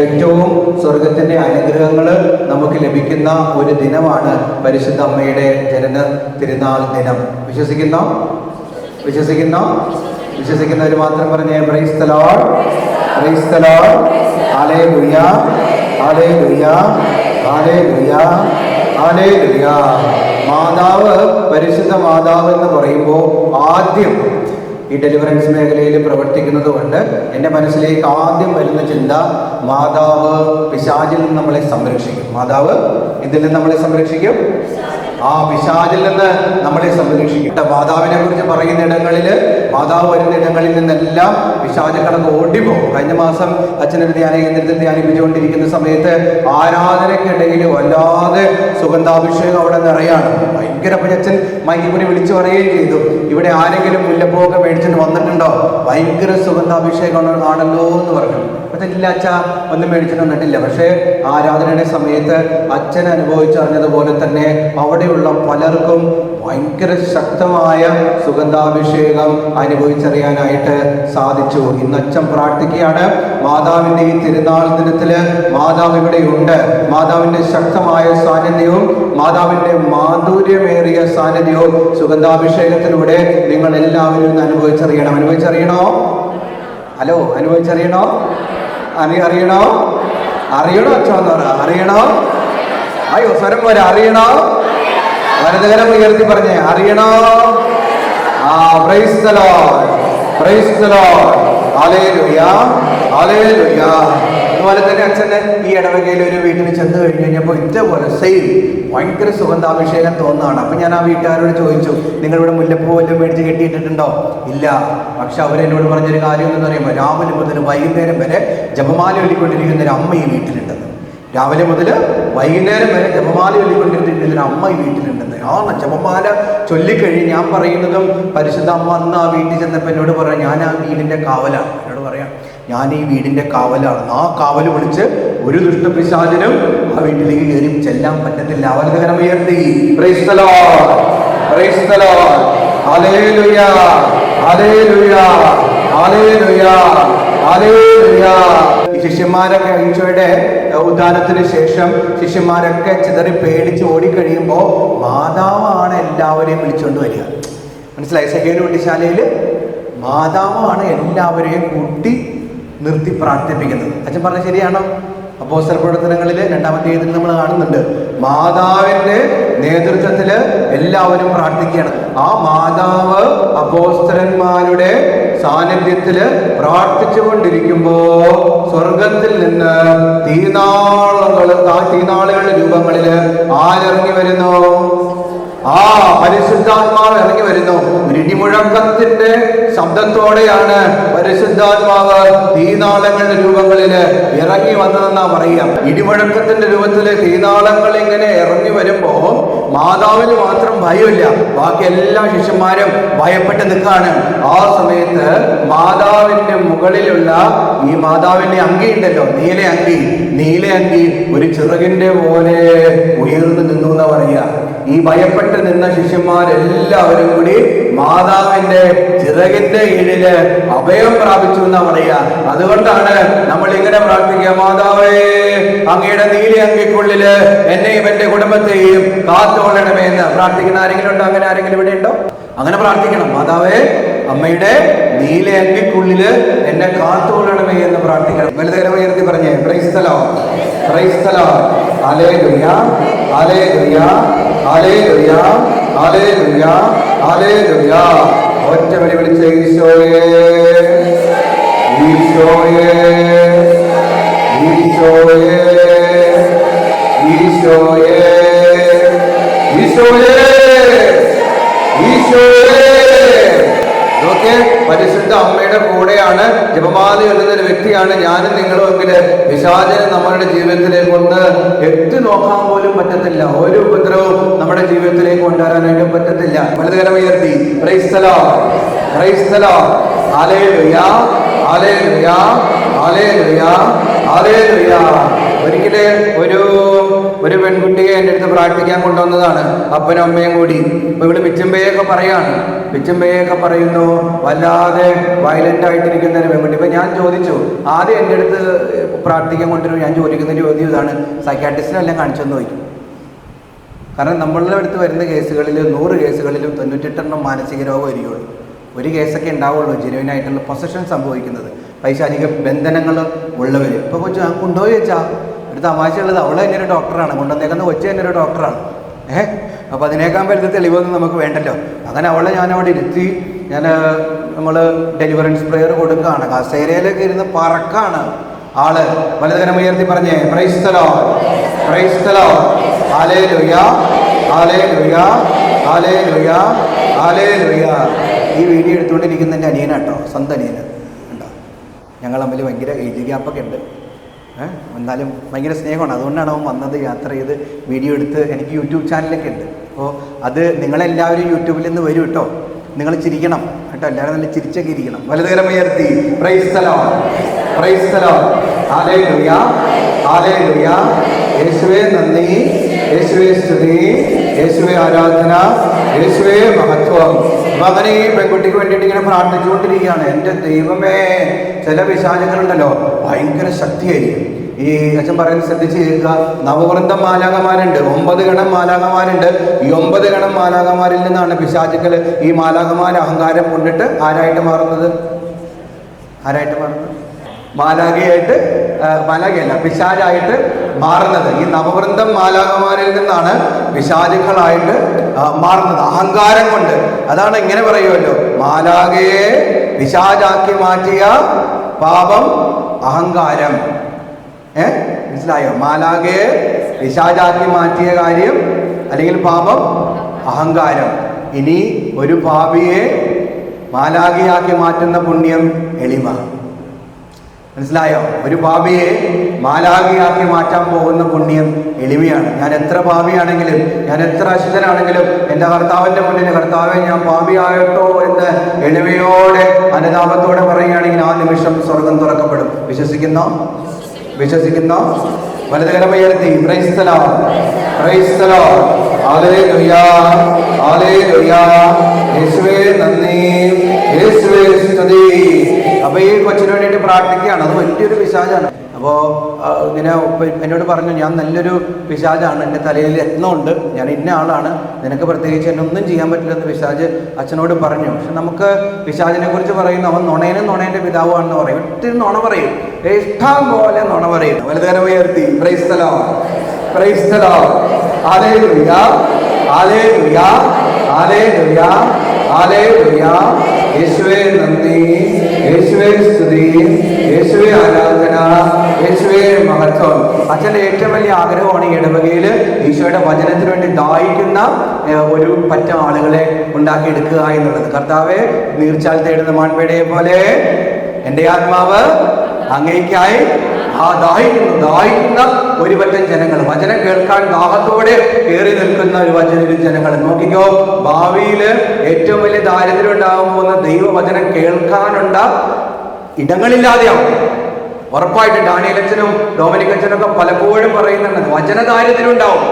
ഏറ്റവും സ്വർഗത്തിൻ്റെ അനുഗ്രഹങ്ങൾ നമുക്ക് ലഭിക്കുന്ന ഒരു ദിനമാണ് പരിശുദ്ധ അമ്മയുടെ ജനന തിരുനാൾ ദിനം. വിശ്വസിക്കുന്നോ? വിശ്വസിക്കുന്നവർ മാത്രം പറഞ്ഞേ praise the lord, praise the lord, hallelujah, hallelujah, hallelujah, hallelujah. മാതാവ്, പരിശുദ്ധ മാതാവ് എന്ന് പറയുമ്പോൾ ആദ്യം ഈ ഡെലിവറൻസ് മേഖലയിൽ പ്രവർത്തിക്കുന്നത് കൊണ്ട് എൻ്റെ മനസ്സിലേക്ക് ആദ്യം വരുന്ന ചിന്ത, മാതാവ് പിശാചിൽ നിന്ന് നമ്മളെ സംരക്ഷിക്കും. മാതാവ് ഇതിൽ നിന്ന് നമ്മളെ സംരക്ഷിക്കും, പിശാചിൽ നിന്ന് നമ്മളെ സംരക്ഷിക്കും. മാതാവിനെ കുറിച്ച് പറയുന്ന ഇടങ്ങളിൽ, മാതാവ് വരുന്ന ഇടങ്ങളിൽ നിന്നെല്ലാം പിശാച് കടന്ന് ഓടിപ്പോകും. കഴിഞ്ഞ മാസം അച്ഛനൊരു ധ്യാന കേന്ദ്രത്തിൽ ധ്യാനിപ്പിച്ചുകൊണ്ടിരിക്കുന്ന സമയത്ത് ആരാധനയ്ക്കിടയിൽ വല്ലാതെ സുഗന്ധാഭിഷേകം അവിടെ നിറയാണ്. ഭയങ്കര. അച്ഛൻ മൈക്കിൽ വിളിച്ചു പറയുകയും ചെയ്തു, ഇവിടെ ആരെങ്കിലും മുല്ലപ്പൂവൊക്കെ മേടിച്ചിട്ട് വന്നിട്ടുണ്ടോ? ഭയങ്കര സുഗന്ധാഭിഷേകം ആണല്ലോ എന്ന് പറഞ്ഞു. ഇല്ല അച്ഛ, ഒന്നും മേടിച്ചിട്ട് വന്നിട്ടില്ല. പക്ഷേ ആരാധനയുടെ സമയത്ത് അച്ഛൻ അനുഭവിച്ചറിഞ്ഞതുപോലെ തന്നെ അവിടെയുള്ള പലർക്കും ഭയങ്കര ശക്തമായ സുഗന്ധാഭിഷേകം അനുഭവിച്ചറിയാനായിട്ട് സാധിച്ചു. ഇന്ന് അച്ഛൻ പ്രാർത്ഥിക്കുകയാണ്, മാതാവിൻ്റെ ഈ തിരുനാൾ ദിനത്തില് മാതാവ് ഇവിടെയുണ്ട്. മാതാവിൻ്റെ ശക്തമായ സാന്നിധ്യവും മാതാവിൻ്റെ മാധുര്യമേറിയ സാന്നിധ്യവും സുഗന്ധാഭിഷേകത്തിലൂടെ നിങ്ങൾ എല്ലാവരും ഇന്ന് അനുഭവിച്ചറിയണോ? ഹലോ, അനുഭവിച്ചറിയണോ? അറിയണോ അച്ഛന്ന് പറ, അറിയണോ? അയ്യോ, സ്വരം പോലെ അറിയണോ? വലതുകരം ഉയർത്തി പറഞ്ഞേ, അറിയണോ? Praise the lord, praise the lord, hallelujah, hallelujah. അതുപോലെ തന്നെ അച്ഛന് ഈ ഇടവകയിൽ ഒരു വീട്ടിൽ ചെന്ന് കഴിഞ്ഞപ്പോൾ ഇതേപോലെ സെയിം ഭയങ്കര സുഗന്ധാഭിഷേകം തോന്നുന്നതാണ്. അപ്പം ഞാൻ ആ വീട്ടുകാരോട് ചോദിച്ചു, നിങ്ങളിവിടെ മുല്ലപ്പൂ വല്ലതും മേടിച്ച് കെട്ടിയിട്ടിട്ടുണ്ടോ? ഇല്ല. പക്ഷെ അവരെന്നോട് പറഞ്ഞൊരു കാര്യം എന്ന് പറയുമ്പോൾ, രാവിലെ മുതൽ വൈകുന്നേരം വരെ ജപമാല ചൊല്ലിക്കൊണ്ടിരിക്കുന്ന ഒരു അമ്മ ഈ വീട്ടിലുണ്ടെന്ന്. രാവിലെ മുതൽ വൈകുന്നേരം വരെ ജപമാല ചൊല്ലിക്കൊണ്ടിരിക്കുന്ന ഒരു അമ്മ ഈ വീട്ടിലുണ്ടെന്ന്. ജപമാല ചൊല്ലിക്കഴിഞ്ഞ് ഞാൻ പറയുന്നതും പരിശുദ്ധ അമ്മ അന്ന് ആ വീട്ടിൽ ചെന്നപ്പോൾ എന്നോട് പറയാം, ഞാൻ ആ വീടിൻ്റെ കാവലാണ്. എന്നോട് പറയാം, ഞാൻ ഈ വീടിൻ്റെ കാവലാണ്. ആ കാവല് വിളിച്ച് ഒരു ദുഷ്ടപിശാചിനും ആ വീട്ടിലേക്ക് കയറി ചെല്ലാൻ പറ്റത്തില്ല. വലതുകരം ഉയർത്തി praise the lord, praise the lord, hallelujah, hallelujah, hallelujah, hallelujah. ഈ ശിഷ്യന്മാരൊക്കെ ഈശോയുടെ ഉദ്ധാനത്തിന് ശേഷം ശിഷ്യന്മാരൊക്കെ ചിതറി പേടിച്ച് ഓടിക്കഴിയുമ്പോൾ മാതാവാണ് എല്ലാവരെയും വിളിച്ചുകൊണ്ട് വരിക. മനസ്സിലായി? സെക്കേൻഡ് കുട്ടിശാലയിൽ മാതാവാണ് എല്ലാവരെയും കൂട്ടി നിർത്തി പ്രാർത്ഥിപ്പിക്കുന്നത്. അച്ഛൻ പറഞ്ഞ ശരിയാണോ? അപ്പോസ്തല പ്രവർത്തനങ്ങളിൽ 2-ാമത്തെ അധ്യായത്തിൽ നമ്മൾ കാണുന്നുണ്ട്, മാതാവിൻ്റെ നേതൃത്വത്തിൽ എല്ലാവരും പ്രാർത്ഥിക്കുകയാണ്. ആ മാതാവ് അപ്പോസ്തലന്മാരുടെ സാന്നിധ്യത്തിൽ പ്രാർത്ഥിച്ചു കൊണ്ടിരിക്കുമ്പോൾ സ്വർഗത്തിൽ നിന്ന് തീനാളുകളുടെ രൂപങ്ങളിൽ ആരിറങ്ങി വരുന്നു? പരിശുദ്ധാത്മാവ് ഇറങ്ങി വരുന്നു. ഒരു ഇടിമുഴക്കത്തിന്റെ ശബ്ദത്തോടെയാണ് പരിശുദ്ധാത്മാവ് തീനാളങ്ങളുടെ രൂപങ്ങളിൽ ഇറങ്ങി വന്നതെന്നാ പറയുക. ഇടിമുഴക്കത്തിന്റെ രൂപത്തില് തീനാളങ്ങൾ ഇങ്ങനെ ഇറങ്ങി വരുമ്പോ മാതാവിന് മാത്രം ഭയമില്ല, ബാക്കി എല്ലാ ശിഷ്യന്മാരും ഭയപ്പെട്ട് നിൽക്കാണ്. ആ സമയത്ത് മാതാവിന്റെ മുകളിലുള്ള ഈ മാതാവിന്റെ അങ്കി ഉണ്ടല്ലോ, നീല അങ്കി ഒരു ചിറകിന്റെ പോലെ ഉയർന്നു നിന്നു എന്നാ പറയുക. ഈ ഭയപ്പെട്ട് നിന്ന ശിഷ്യന്മാരെല്ലാവരും കൂടി മാതാവിന്റെ ചിറകിന്റെ കീഴില് അഭയം പ്രാപിച്ചു എന്നാ പറയുക. അതുകൊണ്ടാണ് നമ്മൾ ഇങ്ങനെ പ്രാർത്ഥിക്കുക, മാതാവേ അങ്ങയുടെ നീല അങ്കിക്കുള്ളില് എന്നെയും എന്റെ കുടുംബത്തെയും കാത്തുകൊള്ളണമേ എന്ന് പ്രാർത്ഥിക്കുന്ന ആരെങ്കിലും ഉണ്ടോ? അങ്ങനെ ആരെങ്കിലും ഇവിടെ ഉണ്ടോ? അങ്ങനെ പ്രാർത്ഥിക്കണം. മാതാവേ അമ്മയുടെ നീല അങ്കിക്കുള്ളില് എന്നെ കാത്തുകൊള്ളണമേ എന്ന് പ്രാർത്ഥിക്കണം. വലുതേരം ഉയർത്തി പറഞ്ഞേ praise the lord, praise the lord, hallelujah, hallelujah, hallelujah, hallelujah, hallelujah. ഒറ്റ വരി വിളിച്ച ഈശോയേ, ഈശോയേ, ഈശോയേ, ഈശോയേ, ഈശോയേ, ഈശോയേ. ഇതൊക്കെ പരിശുദ്ധ അമ്മയുടെ കൂടെയാണ് ജപമാല ചൊല്ലുന്ന ഒരു വ്യക്തിയാണ് ഞാനും നിങ്ങളുമെങ്കില് പിശാചിനെ നമ്മുടെ ജീവിതത്തിലേക്ക് ഒന്ന് എത്തി നോക്കാൻ പോലും പറ്റത്തില്ല. ഒരു ഉപദ്രവവും നമ്മുടെ ജീവിതത്തിലേക്ക് കൊണ്ടുവരാനായിട്ട് പറ്റത്തില്ല. വലതുകരം ഉയർത്തി praise the lord, praise the lord, hallelujah, hallelujah, hallelujah, hallelujah. ഒരിക്കല് ഒരു പെൺകുട്ടിയെ എൻ്റെ അടുത്ത് പ്രാർത്ഥിക്കാൻ കൊണ്ടുവന്നതാണ്, അപ്പനും അമ്മയും കൂടി. അപ്പൊ ഇവിടെ പിച്ചമ്പയൊക്കെ പറയുന്നു, വല്ലാതെ വയലന്റ് ആയിട്ടിരിക്കുന്ന ഒരു പെൺകുട്ടി. ഇപ്പൊ ഞാൻ ചോദിച്ചു, ആദ്യം എൻ്റെ അടുത്ത് പ്രാർത്ഥിക്കാൻ കൊണ്ടുവരും. ഞാൻ ചോദിക്കുന്ന ചോദ്യം ഇതാണ്, സൈക്കാട്രിസ്റ്റിനെല്ലാം കാണിച്ചെന്ന് ചോദിക്കും. കാരണം നമ്മളുടെ അടുത്ത് വരുന്ന കേസുകളിൽ 100 കേസുകളിലും 98 മാനസിക രോഗം ഇരിക്കുള്ളൂ. ഒരു കേസൊക്കെ ഉണ്ടാവുള്ളൂ ജെനുവിനായിട്ടുള്ള പൊസഷൻ സംഭവിക്കുന്നത്, പൈശാചിക ബന്ധനങ്ങൾ ഉള്ളവർ. ഇപ്പോൾ കൊച്ചു കൊണ്ടുപോയി വെച്ചാൽ ഒരു തമാശയുള്ളത്, അവൾ തന്നെ ഒരു ഡോക്ടറാണ്, കൊണ്ടുവന്നേക്കുന്ന കൊച്ചു തന്നെ ഒരു ഡോക്ടറാണ്. അപ്പോൾ അതിനേക്കാൾ വലുത് തെളിവൊന്നും നമുക്ക് വേണ്ടല്ലോ. അങ്ങനെ അവളെ ഞാനവിടെ ഇരുത്തി, നമ്മൾ ഡെലിവറൻസ് പ്രെയർ കൊടുക്കുകയാണ്. കസേരയിലൊക്കെ ഇരുന്ന് പറക്കാണ് ആള്. വലതുകരം ഉയർത്തി പറഞ്ഞേ, praise the lord, praise the lord, hallelujah, hallelujah, hallelujah, hallelujah. ഈ വീഡിയോ എടുത്തുകൊണ്ടിരിക്കുന്ന എൻ്റെ അനിയനാട്ടോ, സ്വന്തം അനിയന് ഉണ്ടോ. ഞങ്ങൾ തമ്മിൽ ഭയങ്കര ഏജ് ഗ്യാപ്പൊക്കെ ഉണ്ട്, എന്നാലും ഭയങ്കര സ്നേഹമാണ്. അതുകൊണ്ടാണ് അവൻ വന്നത്, യാത്ര ചെയ്ത് വീഡിയോ എടുത്ത്. എനിക്ക് യൂട്യൂബ് ചാനലൊക്കെ ഉണ്ട്. അപ്പോൾ അത് നിങ്ങളെല്ലാവരും യൂട്യൂബിൽ നിന്ന് വരും കേട്ടോ. നിങ്ങൾ ചിരിക്കണം കേട്ടോ, എല്ലാവരും നല്ല ചിരിച്ചൊക്കെ ഇരിക്കണം. വലതുകരം ഉയർത്തി, praise the lord, praise the lord, hallelujah, hallelujah. യേശുവേ നന്ദി, യേശുവേ സ്തുതി, യേശുവേ ആരാധന, യേശുവേ മഹത്വം. അപ്പം അങ്ങനെ ഈ പെൺകുട്ടിക്ക് വേണ്ടിയിട്ട് ഇങ്ങനെ പ്രാർത്ഥിച്ചുകൊണ്ടിരിക്കുകയാണ്. എൻ്റെ ദൈവമേ, ചില പിശാചുക്കളുണ്ടല്ലോ ഭയങ്കര ശക്തിയായിരിക്കും. ഈ അച്ഛൻ പറയുന്നത് ശ്രദ്ധിച്ച് കേൾക്കുക. നവവൃന്ദം മാലാകമാരുണ്ട്, 9 ഗണം മാലാകമാരുണ്ട്. ഈ 9 ഗണം മാലാകമാരിൽ നിന്നാണ് പിശാചുക്കൾ ഈ മാലാകമാർ അഹങ്കാരം കൊണ്ടിട്ട് ആരായിട്ട് മാറുന്നത്? മാലാഖയായിട്ട്, മാലാഖയല്ല, പിശാചായിട്ട് മാറുന്നത്. ഈ നവവൃന്ദം മാലാഖമാരിൽ നിന്നാണ് പിശാചുക്കളായിട്ട് മാറുന്നത്, അഹങ്കാരം കൊണ്ട്. അതാണ് ഇങ്ങനെ പറയുമല്ലോ, മാലാഖയെ പിശാചാക്കി മാറ്റിയ പാപം അഹങ്കാരം. മനസ്സിലായോ? മാലാഖയെ പിശാചാക്കി മാറ്റിയ കാര്യം അല്ലെങ്കിൽ പാപം അഹങ്കാരം. ഇനി ഒരു പാപിയെ മാലാഖയാക്കി മാറ്റുന്ന പുണ്യം എളിമ. മനസ്സിലായോ? ഒരു പാപിയെ മാലാഖയാക്കി മാറ്റാൻ പോകുന്ന പുണ്യം എളിമയാണ്. ഞാൻ എത്ര പാപിയാണെങ്കിലും, ഞാൻ എത്ര അശുദ്ധനാണെങ്കിലും എൻ്റെ കർത്താവിൻ്റെ മുന്നിൽ, കർത്താവെ ഞാൻ പാപിയായിട്ടോ എന്ന് എളിമയോടെ അനുതാപത്തോടെ പറയുകയാണെങ്കിൽ ആ നിമിഷം സ്വർഗം തുറക്കപ്പെടും. വിശ്വസിക്കുന്നോ? വലതുകരം ഉയർത്തി, praise the lord, praise the lord, hallelujah, hallelujah. യേശുവേ നന്ദി, യേശുവേ സ്തുതി. അപ്പോൾ ഈ കൊച്ചിന് വേണ്ടിയിട്ട് പ്രാർത്ഥിക്കുകയാണ്. അത് വലിയൊരു പിശാചാണ്. അപ്പോൾ ഇങ്ങനെ എന്നോട് പറഞ്ഞു, ഞാൻ നല്ലൊരു പിശാചാണ്, എൻ്റെ തലയിൽ രത്നമുണ്ട്, ഞാൻ ഇന്ന ആളാണ്, നിനക്ക് പ്രത്യേകിച്ച് എന്നെ ഒന്നും ചെയ്യാൻ പറ്റില്ലെന്ന് പിശാച് അച്ഛനോട് പറഞ്ഞു. പക്ഷെ നമുക്ക് പിശാചിനെ കുറിച്ച് പറയുന്ന അവൻ നുണയനും നുണയൻ്റെ പിതാവാണെന്ന് പറയും. ഒത്തിരി നുണ പറയും, ഇഷ്ടം പോലെ നുണ പറയും. വലതുകരം ഉയർത്തി, praise the lord, praise the lord, hallelujah, hallelujah, hallelujah, hallelujah. യേശുവേ നന്ദി, യേശുവേ സ്തുതി, യേശുവേ ആരാധന, യേശുവേ മഹത്വം. അച്ഛൻ്റെ ഏറ്റവും വലിയ ആഗ്രഹമാണ് ഈ ഇടവകയിൽ ഈശോയുടെ വചനത്തിന് വേണ്ടി ദാഹിക്കുന്ന ഒരു പറ്റ ആളുകളെ ഉണ്ടാക്കിയെടുക്കുക എന്നുള്ളത്. കർത്താവെ, നീർച്ചാൽ തേടുന്ന മാൻപേടയെ പോലെ എൻ്റെ ആത്മാവ് അങ്ങേയ്ക്കായി ദാഹിക്കുന്ന ഒരു പറ്റം ജനങ്ങൾ, വചനം കേൾക്കാൻ ദാഹത്തോടെ കയറി നിൽക്കുന്ന ഒരു ജനങ്ങൾ. നോക്കിക്കോ, ഭാവിയിൽ ഏറ്റവും വലിയ ദാരിദ്ര്യം ഉണ്ടാകാൻ പോകുന്ന ദൈവവചനം കേൾക്കാനുണ്ട ഇടങ്ങളില്ലാതെയാവും. ഉറപ്പായിട്ട് ഡാനിയേൽ അച്ഛനും ഡൊമിനിക് അച്ഛനൊക്കെ പലപ്പോഴും പറയുന്നുണ്ട്, വചന ദാരിദ്ര്യം ഉണ്ടാവും.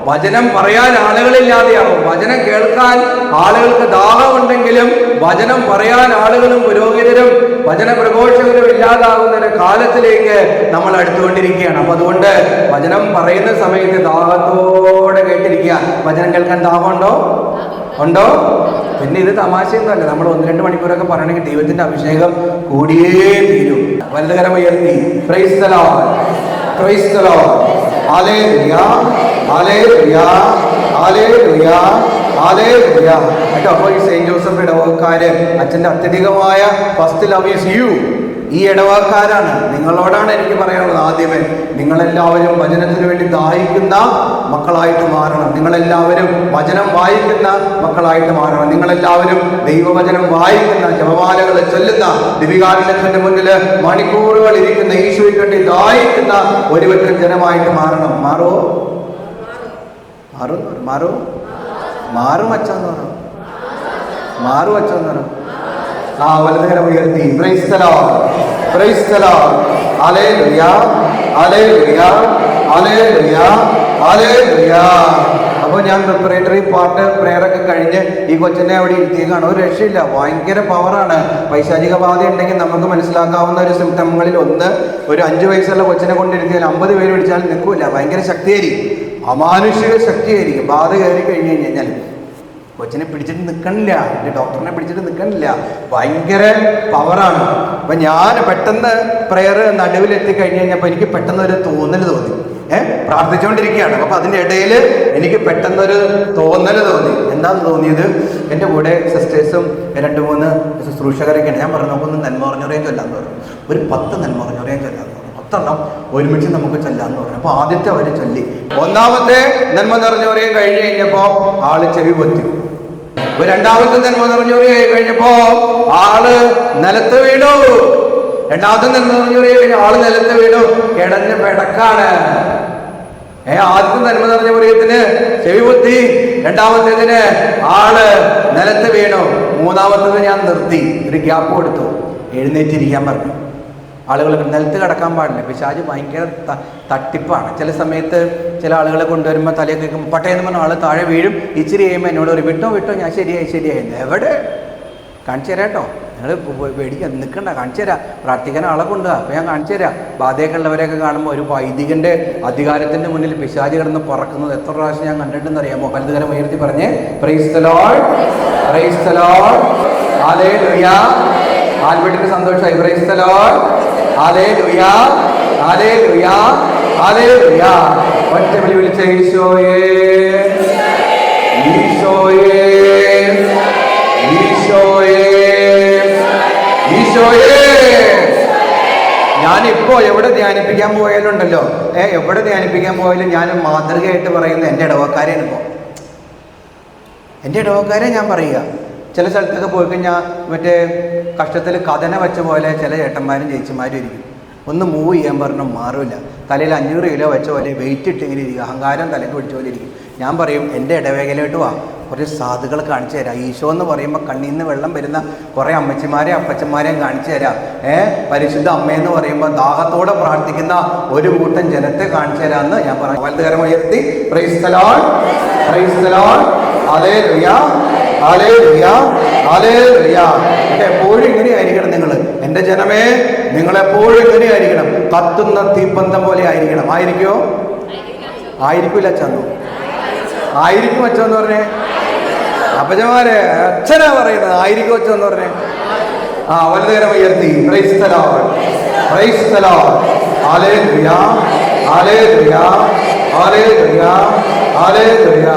വചനം പറയാൻ ആളുകളില്ലാതെയാവും. വചനം കേൾക്കാൻ ആളുകൾക്ക് ദാഹമുണ്ടെങ്കിലും വചനം പറയാൻ ആളുകളും പുരോഹിതരും വചന പ്രഘോഷകരും ഇല്ലാതാകുന്ന ഒരു കാലത്തിലേക്ക് നമ്മൾ അടുത്തുകൊണ്ടിരിക്കുകയാണ്. അപ്പൊ അതുകൊണ്ട് വചനം പറയുന്ന സമയത്ത് ദാഹത്തോടെ കേട്ടിരിക്കുക. വചനം കേൾക്കാൻ ദാഹമുണ്ടോ? ഉണ്ടോ? പിന്നെ ഇത് തമാശയൊന്നുമല്ല. നമ്മൾ 1-2 മണിക്കൂറൊക്കെ പറയണമെങ്കിൽ ദൈവത്തിന്റെ അഭിഷേകം കൂടിയേ തീരും. വലതുകരം ഉയർത്തി, praise the lord, praise the lord, hallelujah, hallelujah, hallelujah, hallelujah. കേട്ടോ, അപ്പോൾ ഈ സെയിന്റ് ജോസഫ് ഇടവകക്കാര് അച്ഛൻ്റെ അത്യധികമായ ഫസ്റ്റ് ലവ് ഈസ് യു. ഈ ഇടവകക്കാരാണ്. നിങ്ങളോടാണ് എനിക്ക് പറയാനുള്ളത്. ആദ്യമേ നിങ്ങളെല്ലാവരും വചനത്തിന് വേണ്ടി ദാഹിക്കുന്ന മക്കളായിട്ട് മാറണം. നിങ്ങളെല്ലാവരും വചനം വായിക്കുന്ന മക്കളായിട്ട് മാറണം. നിങ്ങളെല്ലാവരും ദൈവവചനം വായിക്കുന്ന, ജപമാലകൾ ചൊല്ലുന്ന, ദിവികാരുണ്യത്തിന്റെ മുന്നിൽ മണിക്കൂറുകൾ ഇരിക്കുന്ന, ഈശോയ്ക്ക് വേണ്ടി ദാഹിക്കുന്ന ഒരു പറ്റം ജനമായിട്ട് മാറണം. മാറുമോ? മാറും അച്ഛന്ന് പറഞ്ഞു. മാറും അച്ഛന്ന് പറഞ്ഞു. ആ വലതുകരം ഉയർത്തി, praise the lord, praise the lord, hallelujah, hallelujah, hallelujah, hallelujah. അപ്പോൾ ഞാൻ പ്രിപ്പറേറ്ററി പാർട്ട് പ്രേയറൊക്കെ കഴിഞ്ഞ് ഈ കൊച്ചിനെ അവിടെ ഇരുത്തിയേക്കാണ്. ഒരു രക്ഷയില്ല, ഭയങ്കര പവറാണ്. പൈശാചിക ബാധ ഉണ്ടെങ്കിൽ നമുക്ക് മനസ്സിലാക്കാവുന്ന ഒരു സിംറ്റങ്ങളിൽ ഒന്ന്, ഒരു 5 വയസ്സുള്ള കൊച്ചിനെ കൊണ്ടിരുത്തിയാൽ 50 പേര് പിടിച്ചാലും നിൽക്കില്ല. ഭയങ്കര ശക്തിയായിരിക്കും, അമാനുഷിക ശക്തിയായിരിക്കും. ബാധ കയറി കഴിഞ്ഞ് കഴിഞ്ഞാൽ കൊച്ചിനെ പിടിച്ചിട്ട് നിൽക്കണില്ല, എൻ്റെ ഡോക്ടറിനെ പിടിച്ചിട്ട് നിൽക്കണില്ല, ഭയങ്കര പവറാണ്. അപ്പം ഞാൻ പെട്ടെന്ന് പ്രെയർ നടുവിലെത്തിക്കഴിഞ്ഞ് കഴിഞ്ഞപ്പോൾ എനിക്ക് പെട്ടെന്നൊരു തോന്നൽ തോന്നി. പ്രാർത്ഥിച്ചുകൊണ്ടിരിക്കുകയാണ്. അപ്പം അതിൻ്റെ ഇടയിൽ എനിക്ക് പെട്ടെന്നൊരു തോന്നൽ തോന്നി. എന്താന്ന് തോന്നിയത്, എൻ്റെ കൂടെ സിസ്റ്റേഴ്സും 2-3 ശുശ്രൂഷകരൊക്കെയാണ്. ഞാൻ പറഞ്ഞു, നമുക്കൊന്ന് നന്മ പറഞ്ഞോറേം ചൊല്ലാന്ന് പറഞ്ഞു. ഒരു 10 നന്മ പറഞ്ഞോറേം ചൊല്ലാന്ന് പറഞ്ഞു. 10 ഒരുമിച്ച് നമുക്ക് ചൊല്ലാന്ന് പറഞ്ഞു. അപ്പോൾ ആദ്യത്തെ അവർ ചൊല്ലി. 1ാമത്തെ നന്മ നിറഞ്ഞോറേം കഴിഞ്ഞ് കഴിഞ്ഞപ്പോൾ ആള് ചെവി പൊത്തി. 2ാമത്തെ നന്മ നിറഞ്ഞോറേം കഴിഞ്ഞപ്പോ ആള് നിലത്ത് വീണു. 2ാമത്തെ നന്മ നിറഞ്ഞോറേം കഴിഞ്ഞ ആള് നിലത്ത് വീണു, കിടന്ന് പിടക്കാണ്. ആദ്യത്തെ നന്മ നിറഞ്ഞ മുറിയത്തിന് ചെവി പൊത്തി, 2ാമത്തേതിന് ആള് നിലത്ത് വീണു, 3ാമത്തേത് ഞാൻ നിർത്തി, ഒരു ഗ്യാപ്പ് കൊടുത്തു, എഴുന്നേറ്റിരിക്കാൻ പറഞ്ഞു. ആളുകൾ നിലത്ത് കിടക്കാൻ പാടില്ല. പിശാച് ഭയങ്കര തട്ടിപ്പാണ്. ചില സമയത്ത് ചില ആളുകളെ കൊണ്ടുവരുമ്പോൾ തലയൊക്കെ കേൾക്കുമ്പോൾ പട്ടയെന്ന് പറഞ്ഞ ആൾ താഴെ വീഴും. ഇച്ചിരി കഴിയുമ്പോൾ എന്നോട് പറയും, വിട്ടോ ഞാൻ ശരിയായി. എവിടെ കാണിച്ചു തരാം കേട്ടോ, നിങ്ങൾ പേടിക്കാൻ നിൽക്കണ്ട, കാണിച്ചു തരാം, പ്രാർത്ഥിക്കാൻ ആളെ കൊണ്ടുപോകാം. അപ്പോൾ ഞാൻ കാണിച്ചു തരാം. ബാധയൊക്കെ ഉള്ളവരെയൊക്കെ കാണുമ്പോൾ ഒരു വൈദികൻ്റെ അധികാരത്തിൻ്റെ മുന്നിൽ പിശാച് കിടന്ന് പറക്കുന്നത് എത്ര പ്രാവശ്യം ഞാൻ കണ്ടിട്ടുണ്ടെന്ന് അറിയാമോ? വലതുകരം ഉയർത്തി പറഞ്ഞേ, praise the lord, praise the lord, hallelujah. ആൽബർട്ടിന് സന്തോഷമായി. Praise the lord, hallelujah, hallelujah, hallelujah. ഒറ്റ വിളി വിളിച്ച ഈശോയേ, ഈശോയേ, ഈശോയേ, ഈശോയേ. ഞാനിപ്പോ എവിടെ ധ്യാനിപ്പിക്കാൻ പോയാലുണ്ടല്ലോ, എവിടെ ധ്യാനിപ്പിക്കാൻ പോയാലും ഞാൻ മാതൃകയായിട്ട് പറയുന്നത് എൻ്റെ ഇടവക്കാരെയാണ്. ഇപ്പോൾ എൻ്റെ ഇടവക്കാരെ ഞാൻ പറയുക. ചില സ്ഥലത്തൊക്കെ പോയി കഴിഞ്ഞാൽ മറ്റേ കഷ്ടത്തിൽ കഥന വെച്ച പോലെ ചില ചേട്ടന്മാരും ചേച്ചിമാരും ഇരിക്കും. ഒന്ന് മൂവ് ചെയ്യാൻ പറഞ്ഞാൽ മാറില്ല. തലയിൽ 500 കിലോ വെച്ച പോലെ വെയിറ്റ് ഇട്ട് ഇങ്ങനെ ഇരിക്കും, അഹങ്കാരം തലയ്ക്ക് പിടിച്ച പോലെ ഇരിക്കും. ഞാൻ പറയും, എൻ്റെ ഇടവേഗയിലോട്ട് വാ, കുറച്ച് സാധുക്കൾ കാണിച്ചു തരാം. ഈശോ എന്ന് പറയുമ്പോൾ കണ്ണിൽ നിന്ന് വെള്ളം വരുന്ന കുറേ അമ്മച്ചിമാരെയും അപ്പച്ചന്മാരെയും കാണിച്ചു തരാം. പരിശുദ്ധ അമ്മയെന്ന് പറയുമ്പോൾ ദാഹത്തോടെ പ്രാർത്ഥിക്കുന്ന ഒരു കൂട്ടം ജനത്തെ കാണിച്ചു തരാമെന്ന് ഞാൻ പറഞ്ഞു. വലതുകരം ഉയർത്തി, praise the lord, praise the lord, hallelujah, hallelujah, hallelujah. എപ്പോഴും ഇങ്ങനെയായിരിക്കണം നിങ്ങൾ, എൻ്റെ ജനമേ, നിങ്ങളെപ്പോഴും ഇങ്ങനെയായിരിക്കണം. കത്തുന്ന തീപ്പന്തം പോലെ ആയിരിക്കണം. ആയിരിക്കുമോ? ആയിരിക്കില്ല അച്ഛനോ? ആയിരിക്കും അച്ഛന്ന് പറഞ്ഞേ. അപ്പച്ചന്മാരെ അച്ഛനാ പറയുന്നത്, ആയിരിക്കും അച്ഛന്ന് പറഞ്ഞേ. വലതുകരം ഉയർത്തി, praise the lord, praise the lord, hallelujah, hallelujah, hallelujah, hallelujah.